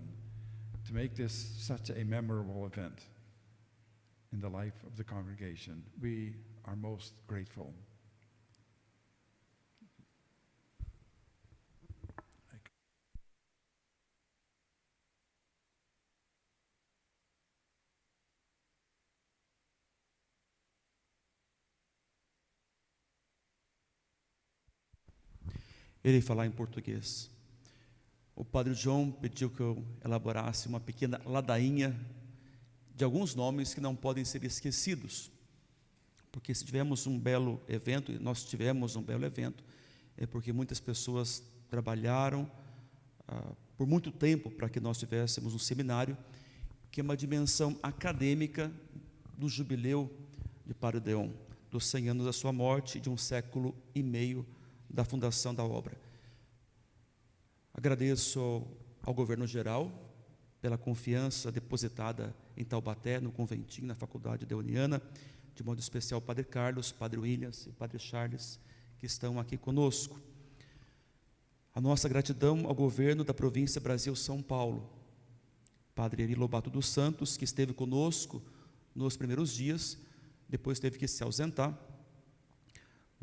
to make this such a memorable event in the life of the congregation. We are most grateful. Irei falar em português. O Padre John pediu que eu elaborasse uma pequena ladainha de alguns nomes que não podem ser esquecidos, porque se tivemos um belo evento, e nós tivemos um belo evento, é porque muitas pessoas trabalharam por muito tempo para que nós tivéssemos um seminário, que é uma dimensão acadêmica do jubileu de Padre Dehon, dos 100 anos da sua morte e de 1 século e meio da fundação da obra. Agradeço ao governo geral pela confiança depositada em Taubaté, no conventinho, na Faculdade Dehoniana, de modo especial o Padre Carlos, Padre Williams e Padre Charles, que estão aqui conosco. A nossa gratidão ao governo da província Brasil-São Paulo, Padre Eri Lobato dos Santos, que esteve conosco nos primeiros dias, depois teve que se ausentar,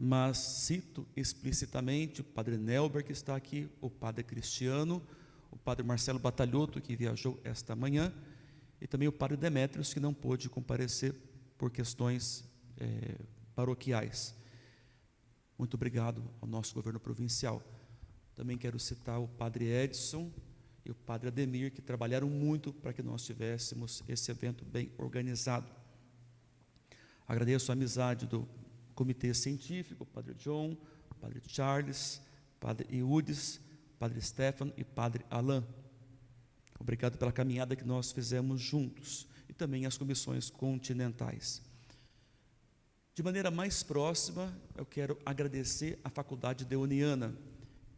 mas cito explicitamente o Padre Nelber, que está aqui, o Padre Cristiano, o Padre Marcelo Batalhoto, que viajou esta manhã, e também o Padre Demétrios, que não pôde comparecer por questões paroquiais. Muito obrigado ao nosso governo provincial. Também quero citar o Padre Edson e o Padre Ademir, que trabalharam muito para que nós tivéssemos esse evento bem organizado. Agradeço a amizade do Comitê Científico, Padre John, Padre Charles, Padre Eudes, Padre Stefano e Padre Alain. Obrigado pela caminhada que nós fizemos juntos, e também as comissões continentais. De maneira mais próxima, eu quero agradecer a Faculdade Dehoniana.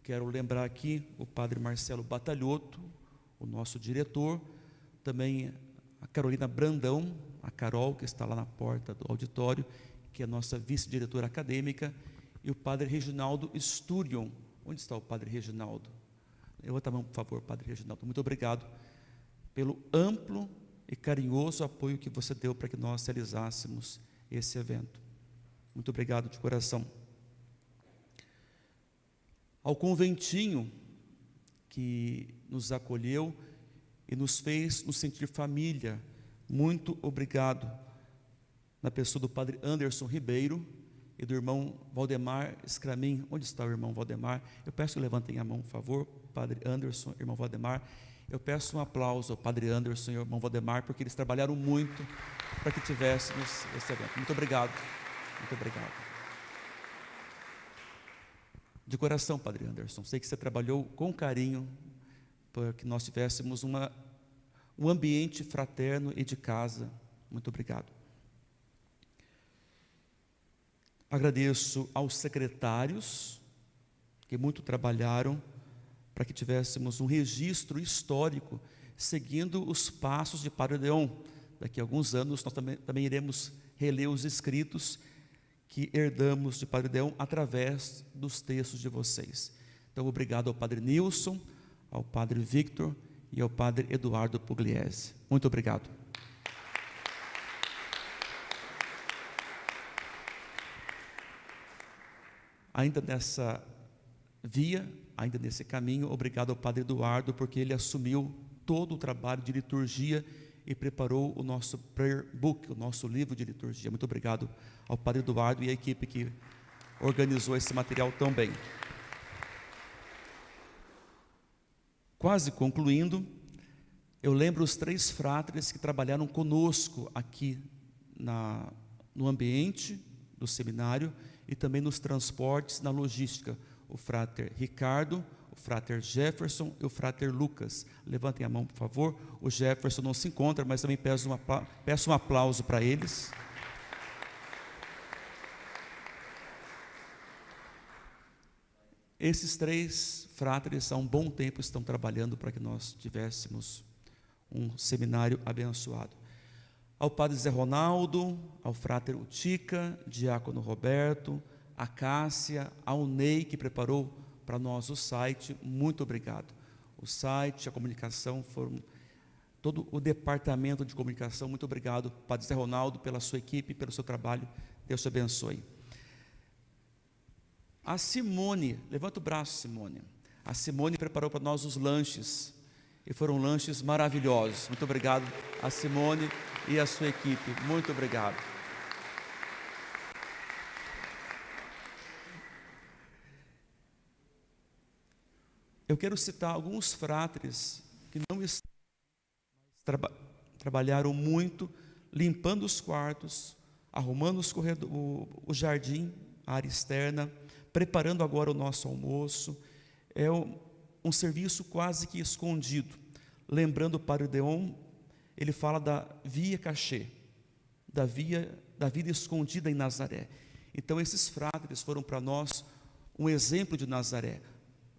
Quero lembrar aqui o Padre Marcelo Batalhoto, o nosso diretor, também a Carolina Brandão, a Carol, que está lá na porta do auditório, que é a nossa vice-diretora acadêmica, e o Padre Reginaldo Sturion. Onde está o Padre Reginaldo? Levanta a mão, por favor, Padre Reginaldo. Muito obrigado pelo amplo e carinhoso apoio que você deu para que nós realizássemos esse evento. Muito obrigado de coração. Ao conventinho que nos acolheu e nos fez nos sentir família, muito obrigado, na pessoa do Padre Anderson Ribeiro e do irmão Valdemar Scramin. Onde está o irmão Valdemar? Eu peço que levantem a mão, por favor, Padre Anderson, irmão Valdemar. Eu peço um aplauso ao Padre Anderson e ao irmão Valdemar, porque eles trabalharam muito para que tivéssemos esse evento. Muito obrigado. Muito obrigado. De coração, Padre Anderson, sei que você trabalhou com carinho para que nós tivéssemos um ambiente fraterno e de casa. Muito obrigado. Agradeço aos secretários que muito trabalharam para que tivéssemos um registro histórico seguindo os passos de Padre Dehon. Daqui a alguns anos nós também iremos reler os escritos que herdamos de Padre Dehon através dos textos de vocês. Então, obrigado ao Padre Nilson, ao Padre Victor e ao Padre Eduardo Pugliese. Muito obrigado. Ainda nessa via, ainda nesse caminho, obrigado ao Padre Eduardo, porque ele assumiu todo o trabalho de liturgia e preparou o nosso prayer book, o nosso livro de liturgia. Muito obrigado ao Padre Eduardo e à equipe que organizou esse material tão bem. Quase concluindo, eu lembro os 3 frátres que trabalharam conosco aqui no ambiente do seminário e também nos transportes, na logística. O frater Ricardo, o frater Jefferson e o frater Lucas. Levantem a mão, por favor. O Jefferson não se encontra, mas também peço um aplauso para eles. Esses 3 fráteres há um bom tempo estão trabalhando para que nós tivéssemos um seminário abençoado. Ao padre Zé Ronaldo, ao frater Utica, diácono Roberto, a Cássia, ao Ney, que preparou para nós o site, muito obrigado. O site, a comunicação, todo o departamento de comunicação, muito obrigado, padre Zé Ronaldo, pela sua equipe, pelo seu trabalho, Deus te abençoe. A Simone, levanta o braço, Simone. A Simone preparou para nós os lanches, e foram lanches maravilhosos. Muito obrigado a Simone e a sua equipe, muito obrigado. Eu quero citar alguns frátres que não trabalharam muito, limpando os quartos, arrumando os o jardim, a área externa, preparando agora o nosso almoço. É um serviço quase que escondido. Lembrando o padre Dehon, ele fala da via cachê, da vida escondida em Nazaré. Então esses frátres foram para nós um exemplo de Nazaré.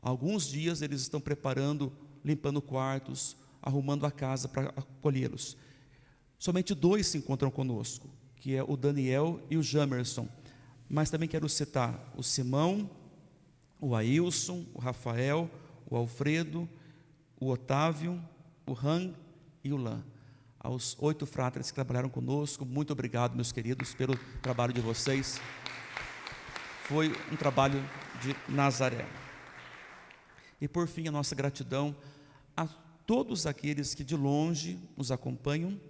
Há alguns dias eles estão preparando, limpando quartos, arrumando a casa para acolhê-los. Somente 2 se encontram conosco, que é o Daniel e o Jamerson. Mas também quero citar o Simão, o Ailson, o Rafael, o Alfredo, o Otávio, o Han e o Lan. Aos 8 frátres que trabalharam conosco, muito obrigado, meus queridos, pelo trabalho de vocês. Foi um trabalho de Nazaré. E por fim, a nossa gratidão a todos aqueles que de longe nos acompanham,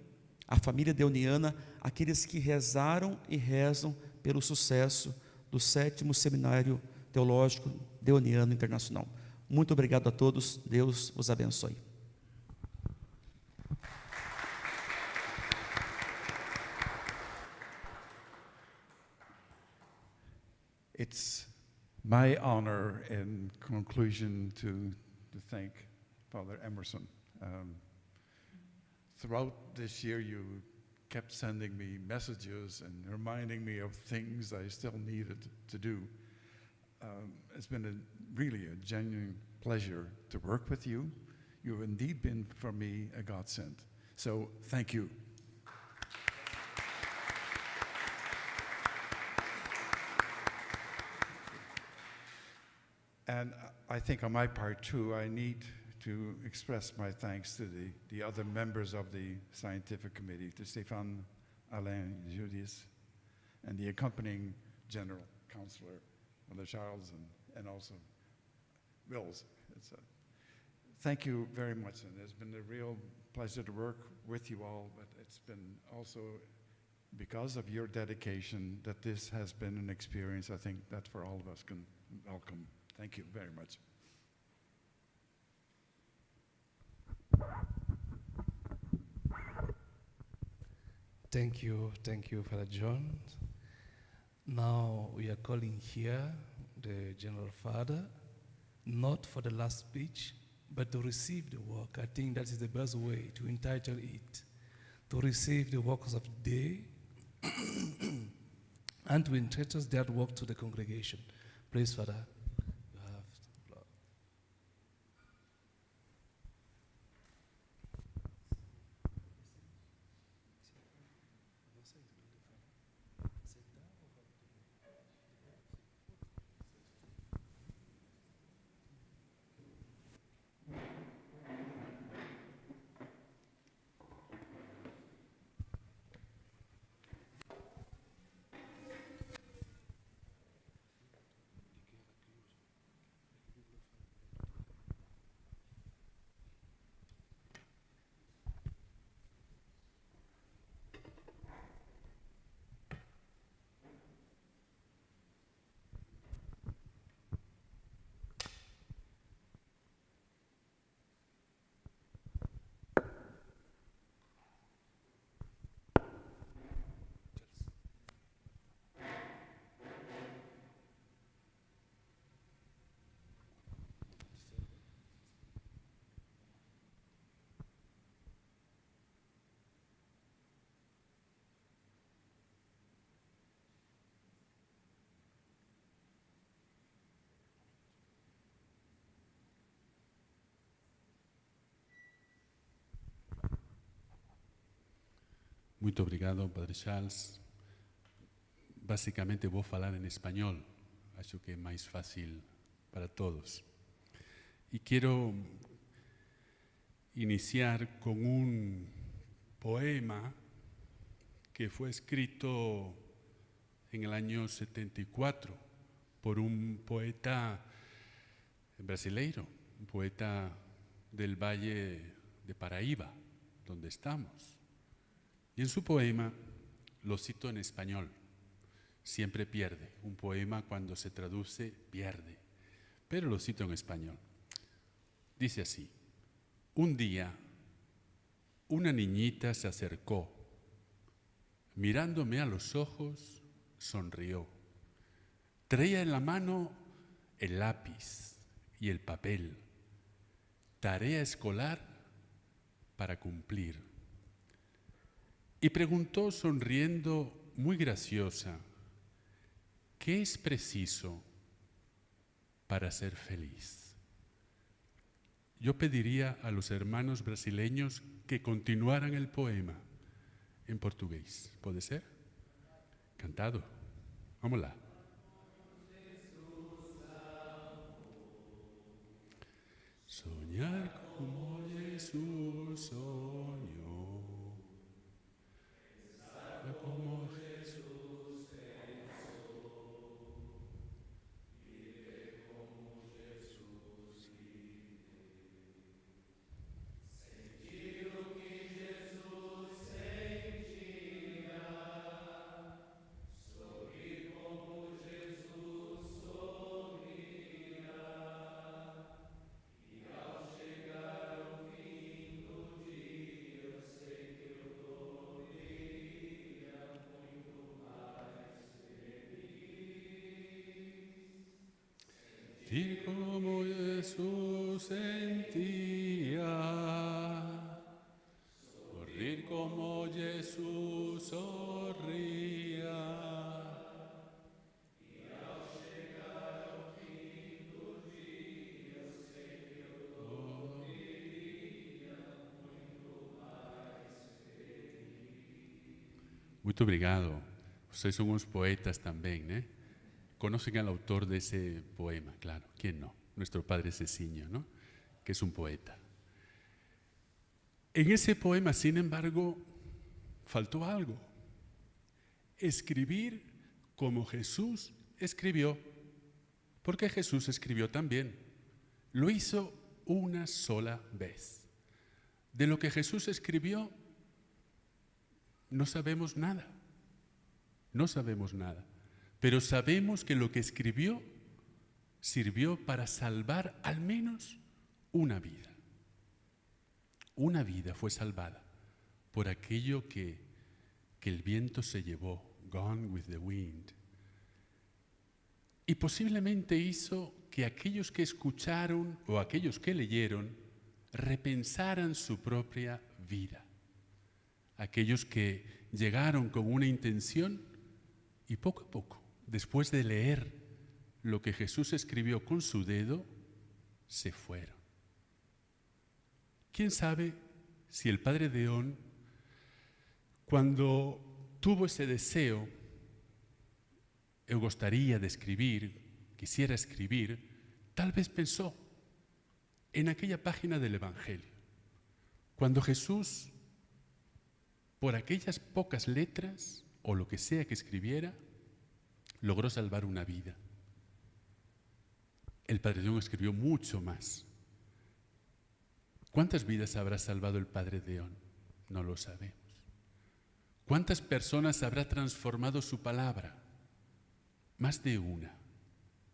a família dehoniana, aqueles que rezaram e rezam pelo sucesso do 7º Seminário Teológico Dehoniano Internacional. Muito obrigado a todos, Deus os abençoe. It's my honor in conclusion to thank Father Emerson. Throughout this year, you kept sending me messages and reminding me of things I still needed to do. It's been really a genuine pleasure to work with you. You've indeed been, for me, a godsend. So thank you. And I think on my part too, I need to express my thanks to the other members of the scientific committee, to Stéphane, Alain, Judith, and the accompanying general counselor, Mother Charles, and also Wills. Thank you very much, and it's been a real pleasure to work with you all, but it's been also because of your dedication that this has been an experience I think that for all of us can welcome. Thank you very much. Thank you, Father John. Now we are calling here the General Father, not for the last speech, but to receive the work. I think that is the best way to entitle it, to receive the works of the day and to entrust that work to the congregation. Please, Father. Muito obrigado, Padre Charles. Basicamente vou falar em espanhol, acho que é mais fácil para todos. Y quiero iniciar con un poema que fue escrito en el año 74 por un poeta brasileiro, un poeta del Valle de Paraíba, donde estamos. Y en su poema, lo cito en español, siempre pierde. Un poema cuando se traduce pierde, pero lo cito en español. Dice así: un día, una niñita se acercó, mirándome a los ojos, sonrió. Traía en la mano el lápiz y el papel, tarea escolar para cumplir. Y preguntó sonriendo, muy graciosa, ¿qué es preciso para ser feliz? Yo pediría a los hermanos brasileños que continuaran el poema en portugués. ¿Puede ser? Cantado. Vamos lá. Soñar como Jesús soñó. Pensar como Jesús pensó. Vive como Jesús vive. Sentir lo que Jesús sentia. Sorrir como Jesús sorria. E ao chegar ao fim do dia, eu sei que eu tornaria muito mais feliz. Sentir como Jesus sentia, sorrir como Jesus sorria. E ao chegar ao fim do dia, eu sei que eu tornaria muito mais feliz. Muito obrigado. Vocês são uns poetas também, né? Conocen al autor de ese poema, claro. ¿Quién no? Nuestro padre Ceciño, ¿no? Que es un poeta. En ese poema, sin embargo, faltó algo. Escribir como Jesús escribió. Porque Jesús escribió también. Lo hizo una sola vez. De lo que Jesús escribió, no sabemos nada. No sabemos nada. Pero sabemos que lo que escribió sirvió para salvar al menos una vida. Una vida fue salvada por aquello que el viento se llevó, gone with the wind. Y posiblemente hizo que aquellos que escucharon o aquellos que leyeron repensaran su propia vida. Aquellos que llegaron con una intención y poco a poco, después de leer lo que Jesús escribió con su dedo, se fueron. ¿Quién sabe si el padre Dehon, cuando tuvo ese deseo, eu gostaria de escribir, quisiera escribir, tal vez pensó en aquella página del Evangelio, cuando Jesús, por aquellas pocas letras o lo que sea que escribiera, logró salvar una vida. El padre Dehon escribió mucho más. ¿Cuántas vidas habrá salvado el padre Dehon? No lo sabemos. ¿Cuántas personas habrá transformado su palabra? Más de una.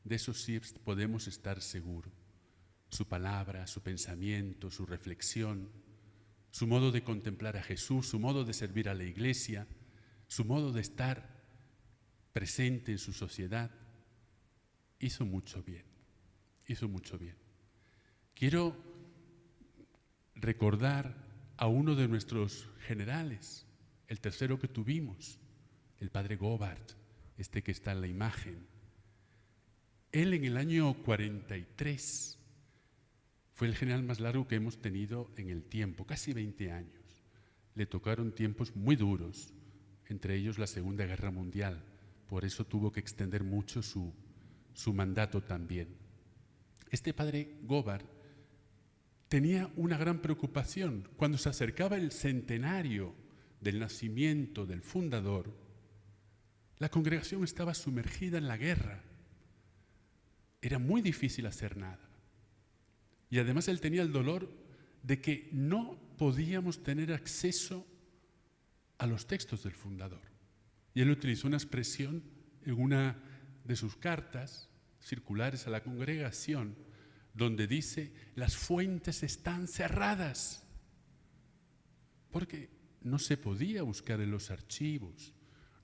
De eso sí podemos estar seguros. Su palabra, su pensamiento, su reflexión, su modo de contemplar a Jesús, su modo de servir a la iglesia, su modo de estar presente en su sociedad, hizo mucho bien, hizo mucho bien. Quiero recordar a uno de nuestros generales, el tercero que tuvimos, el padre Gobart, este que está en la imagen. Él en el año 43 fue el general más largo que hemos tenido en el tiempo, casi 20 años. le tocaron tiempos muy duros, entre ellos la Segunda Guerra Mundial. Por eso tuvo que extender mucho su mandato también. Este padre Gobar tenía una gran preocupación. Cuando se acercaba el centenario del nacimiento del fundador, la congregación estaba sumergida en la guerra. Era muy difícil hacer nada. Y además él tenía el dolor de que no podíamos tener acceso a los textos del fundador. Y él utilizó una expresión en una de sus cartas circulares a la congregación, donde dice: las fuentes están cerradas, porque no se podía buscar en los archivos,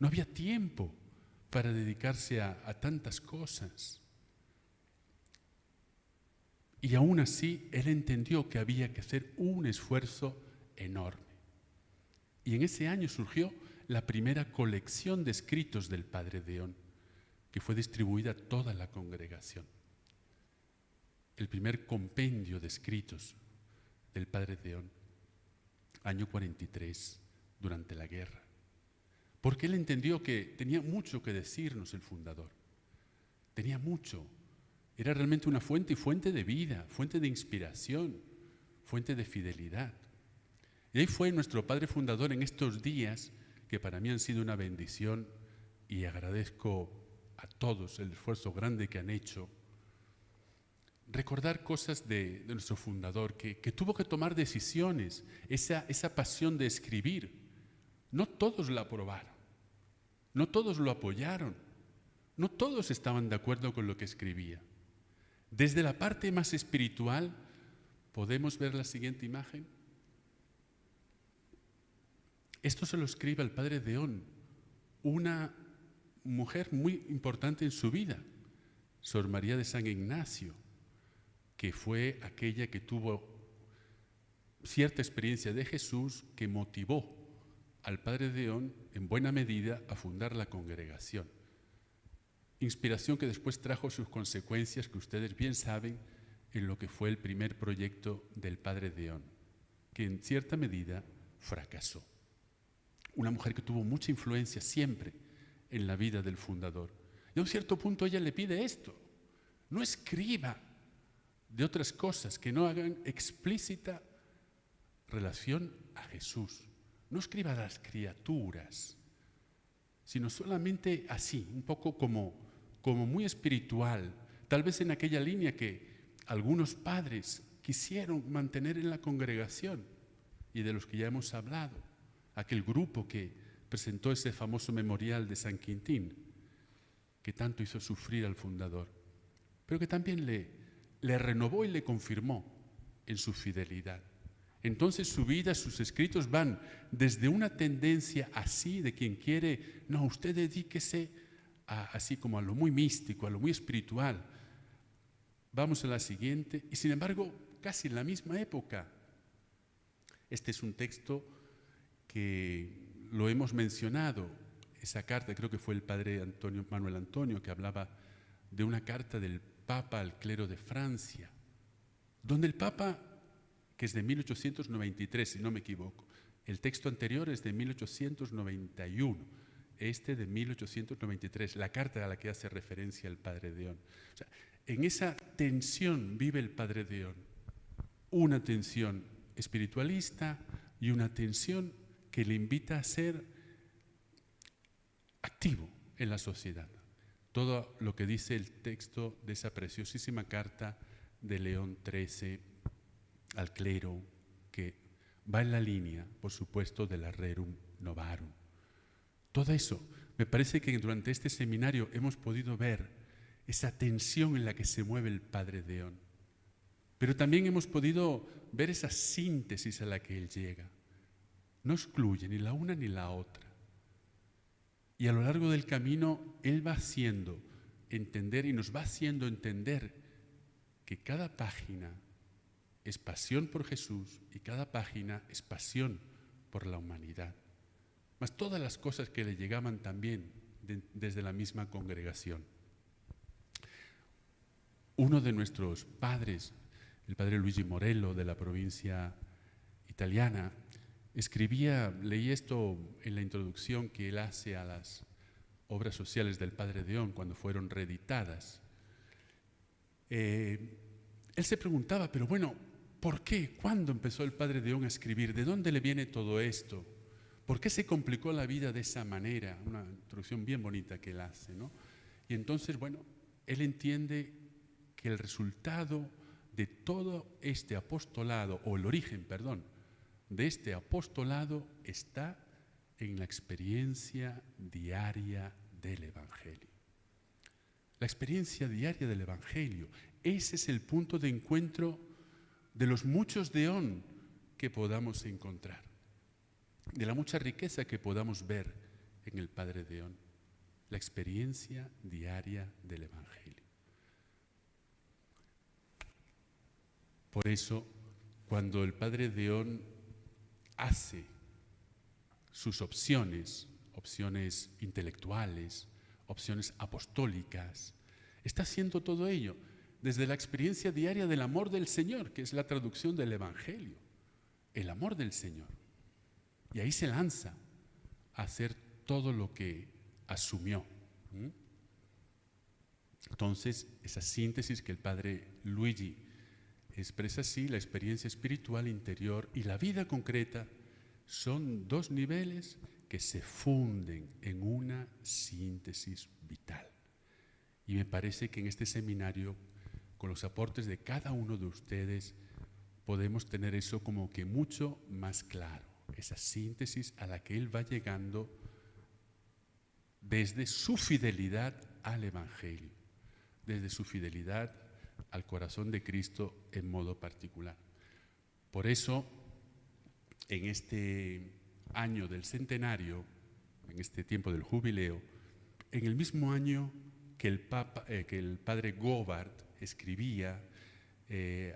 no había tiempo para dedicarse a tantas cosas. Y aún así, él entendió que había que hacer un esfuerzo enorme. Y en ese año surgió la primera colección de escritos del padre Dehon, que fue distribuida a toda la congregación. El primer compendio de escritos del padre Dehon, año 43, durante la guerra. Porque él entendió que tenía mucho que decirnos el fundador. Tenía mucho. Era realmente una fuente, y fuente de vida, fuente de inspiración, fuente de fidelidad. Y ahí fue nuestro padre fundador en estos días, que para mí han sido una bendición, y agradezco a todos el esfuerzo grande que han hecho. Recordar cosas de nuestro fundador, que tuvo que tomar decisiones, esa pasión de escribir. No todos la aprobaron, no todos lo apoyaron, no todos estaban de acuerdo con lo que escribía. Desde la parte más espiritual, ¿podemos ver la siguiente imagen? Esto se lo escribe al padre Dehon, una mujer muy importante en su vida, Sor María de San Ignacio, que fue aquella que tuvo cierta experiencia de Jesús que motivó al padre Dehon en buena medida a fundar la congregación. Inspiración que después trajo sus consecuencias, que ustedes bien saben, en lo que fue el primer proyecto del padre Dehon, que en cierta medida fracasó. Una mujer que tuvo mucha influencia siempre en la vida del fundador. Y a un cierto punto ella le pide esto: no escriba de otras cosas que no hagan explícita relación a Jesús. No escriba de las criaturas, sino solamente así, un poco como muy espiritual, tal vez en aquella línea que algunos padres quisieron mantener en la congregación y de los que ya hemos hablado, aquel grupo que presentó ese famoso memorial de San Quintín, que tanto hizo sufrir al fundador, pero que también le renovó y le confirmó en su fidelidad. Entonces su vida, sus escritos van desde una tendencia así de quien quiere, no, usted dedíquese así como a lo muy místico, a lo muy espiritual. Vamos a la siguiente, y sin embargo, casi en la misma época. Este es un texto que lo hemos mencionado, esa carta, creo que fue el padre Manuel Antonio, que hablaba de una carta del Papa al clero de Francia, donde el Papa, que es de 1893, si no me equivoco, el texto anterior es de 1891, este de 1893, la carta a la que hace referencia el padre Dehon. O sea, en esa tensión vive el padre Dehon, una tensión espiritualista y una tensión que le invita a ser activo en la sociedad. Todo lo que dice el texto de esa preciosísima carta de León XIII al clero, que va en la línea, por supuesto, de la Rerum Novarum. Todo eso, me parece que durante este seminario hemos podido ver esa tensión en la que se mueve el padre Dehon. Pero también hemos podido ver esa síntesis a la que él llega. No excluye ni la una ni la otra. Y a lo largo del camino, él va haciendo entender y nos va haciendo entender que cada página es pasión por Jesús y cada página es pasión por la humanidad. Más todas las cosas que le llegaban también desde la misma congregación. Uno de nuestros padres, el padre Luigi Morello de la provincia italiana, leí esto en la introducción que él hace a las obras sociales del padre Dehon cuando fueron reeditadas. Él se preguntaba, pero bueno, ¿por qué? ¿Cuándo empezó el padre Dehon a escribir? ¿De dónde le viene todo esto? ¿Por qué se complicó la vida de esa manera? Una introducción bien bonita que él hace, ¿no? Y entonces, bueno, él entiende que el resultado de todo este apostolado, o el origen, perdón, de este apostolado está en la experiencia diaria del Evangelio. La experiencia diaria del Evangelio, ese es el punto de encuentro de los muchos Dehon que podamos encontrar, de la mucha riqueza que podamos ver en el padre Dehon, la experiencia diaria del Evangelio. Por eso, cuando el padre Dehon hace sus opciones intelectuales, opciones apostólicas, está haciendo todo ello desde la experiencia diaria del amor del Señor, que es la traducción del Evangelio, el amor del Señor. Y ahí se lanza a hacer todo lo que asumió. Entonces, esa síntesis que el padre Luigi expresa así, la experiencia espiritual interior y la vida concreta, son dos niveles que se funden en una síntesis vital. Y me parece que en este seminario, con los aportes de cada uno de ustedes, podemos tener eso como que mucho más claro, esa síntesis a la que él va llegando desde su fidelidad al Evangelio, desde su fidelidad al corazón de Cristo en modo particular. Por eso, en este año del centenario, en este tiempo del jubileo, en el mismo año que el padre Govard escribía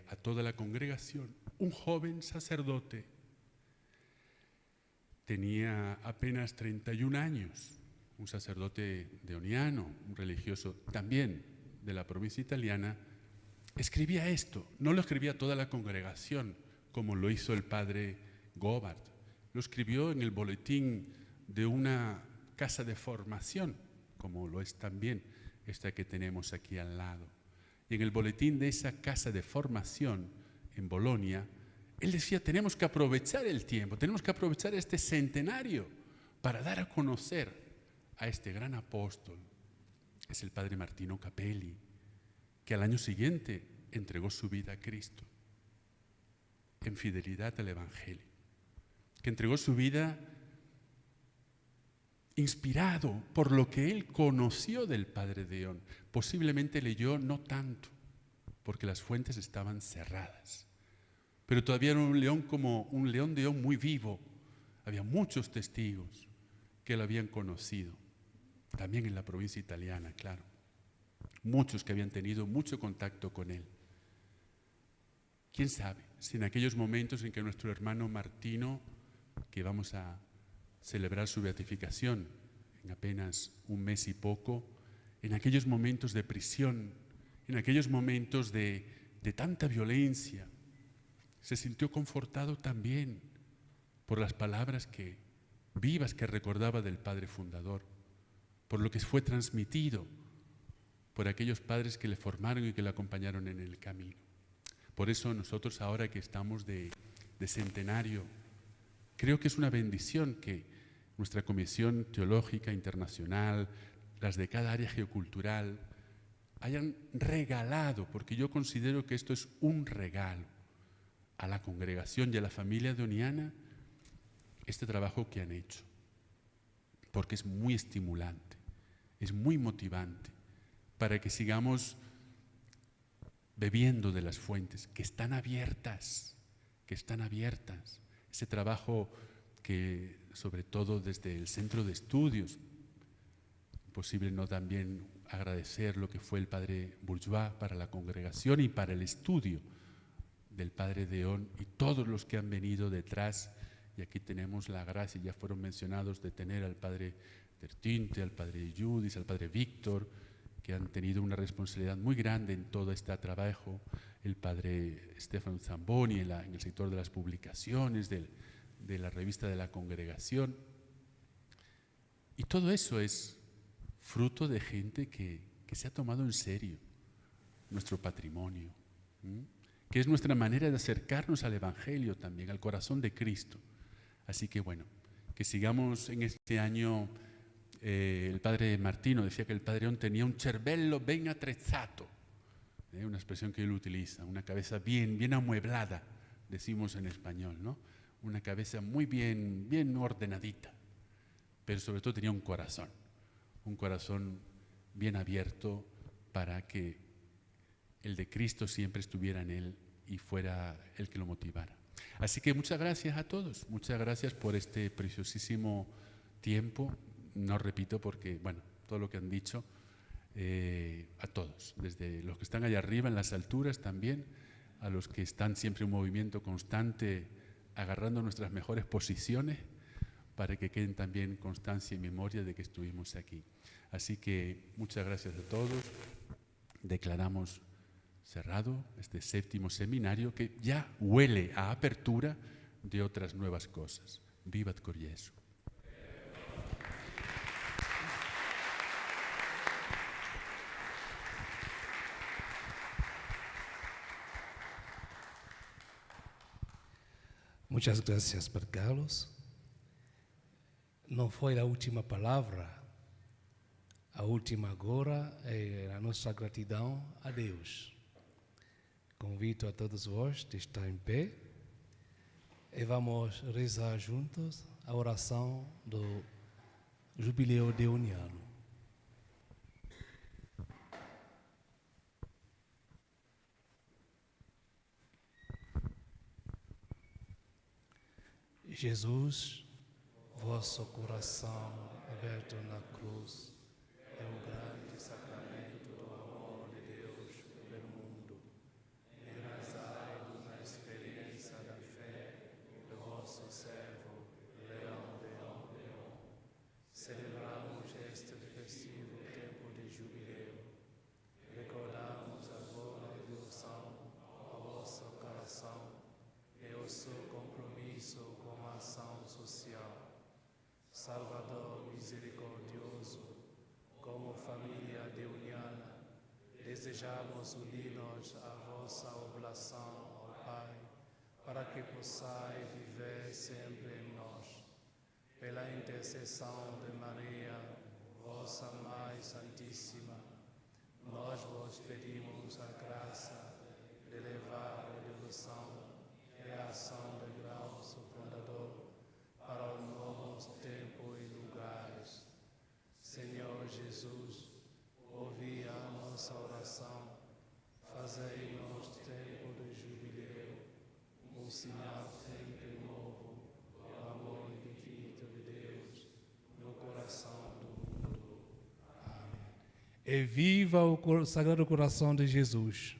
a toda la congregación, un joven sacerdote tenía apenas 31 años, un sacerdote dehoniano, un religioso también de la provincia italiana, escribía esto. No lo escribía toda la congregación, como lo hizo el padre Govard. Lo escribió en el boletín de una casa de formación, como lo es también esta que tenemos aquí al lado. Y en el boletín de esa casa de formación en Bolonia, él decía, tenemos que aprovechar el tiempo, tenemos que aprovechar este centenario para dar a conocer a este gran apóstol. Es el padre Martino Capelli, que al año siguiente entregó su vida a Cristo en fidelidad al Evangelio, que entregó su vida inspirado por lo que él conoció del padre Dehon. Posiblemente leyó no tanto, porque las fuentes estaban cerradas, pero todavía era un león Dehon muy vivo. Había muchos testigos que lo habían conocido, también en la provincia italiana, claro. Muchos que habían tenido mucho contacto con él. ¿Quién sabe si en aquellos momentos en que nuestro hermano Martino, que vamos a celebrar su beatificación en apenas un mes y poco, en aquellos momentos de prisión, en aquellos momentos de tanta violencia, se sintió confortado también por las palabras vivas que recordaba del Padre Fundador, por lo que fue transmitido por aquellos padres que le formaron y que le acompañaron en el camino. Por eso nosotros ahora que estamos de centenario, creo que es una bendición que nuestra Comisión Teológica Internacional, las de cada área geocultural, hayan regalado, porque yo considero que esto es un regalo a la congregación y a la familia dehoniana, este trabajo que han hecho, porque es muy estimulante, es muy motivante, para que sigamos bebiendo de las fuentes que están abiertas, Ese trabajo que, sobre todo desde el centro de estudios, posible no también agradecer lo que fue el padre Bourgeois para la congregación y para el estudio del padre Dehon y todos los que han venido detrás. Y aquí tenemos la gracia, ya fueron mencionados, de tener al padre Tertinte, al padre Judis, al padre Víctor, que han tenido una responsabilidad muy grande en todo este trabajo, el padre Stefano Zamboni en el sector de las publicaciones, del de la revista de la congregación. Y todo eso es fruto de gente que se ha tomado en serio nuestro patrimonio, que es nuestra manera de acercarnos al Evangelio también, al corazón de Cristo. Así que bueno, que sigamos en este año. El padre Martino decía que el padre Dehon tenía un cervello ben attrezzato, una expresión que él utiliza, una cabeza bien amueblada, decimos en español, ¿no? Una cabeza muy bien ordenadita, pero sobre todo tenía un corazón bien abierto para que el de Cristo siempre estuviera en él y fuera el que lo motivara. Así que muchas gracias a todos, muchas gracias por este preciosísimo tiempo. No repito porque, bueno, todo lo que han dicho, a todos, desde los que están allá arriba en las alturas también, a los que están siempre en movimiento constante, agarrando nuestras mejores posiciones, para que queden también constancia y memoria de que estuvimos aquí. Así que muchas gracias a todos. Declaramos cerrado este 7º seminario que ya huele a apertura de otras nuevas cosas. Vivat cor Jesu. Muchas gracias, Padre Carlos. Não foi a última palavra. A última agora é a nossa gratidão a Deus. Convido a todos vós a estar em pé e vamos rezar juntos a oração do Jubileu Dehoniano. Jesus, vosso coração aberto na cruz é o grande sacramento do amor de Deus pelo mundo. Engrasai-nos na experiência da fé do vosso servo, Leão Dehon. Celebramos este festivo tempo de jubileu. Recordamos a vossa devoção ao vosso coração e o seu compromisso com a ação social. Salvador misericordioso, como família dehoniana, desejamos unir-nos à vossa oblação, ó Pai, para que possais viver sempre em nós. Pela intercessão de Maria, vossa Mãe Santíssima, nós vos pedimos a graça de levar a devoção e a ação de graça fundador para os novos tempos e lugares. Senhor Jesus, ouvi a nossa oração, fazei-nos tempo de jubileu, um sinal sempre novo do amor infinito de Deus no coração do mundo. Amém. E viva o Sagrado Coração de Jesus!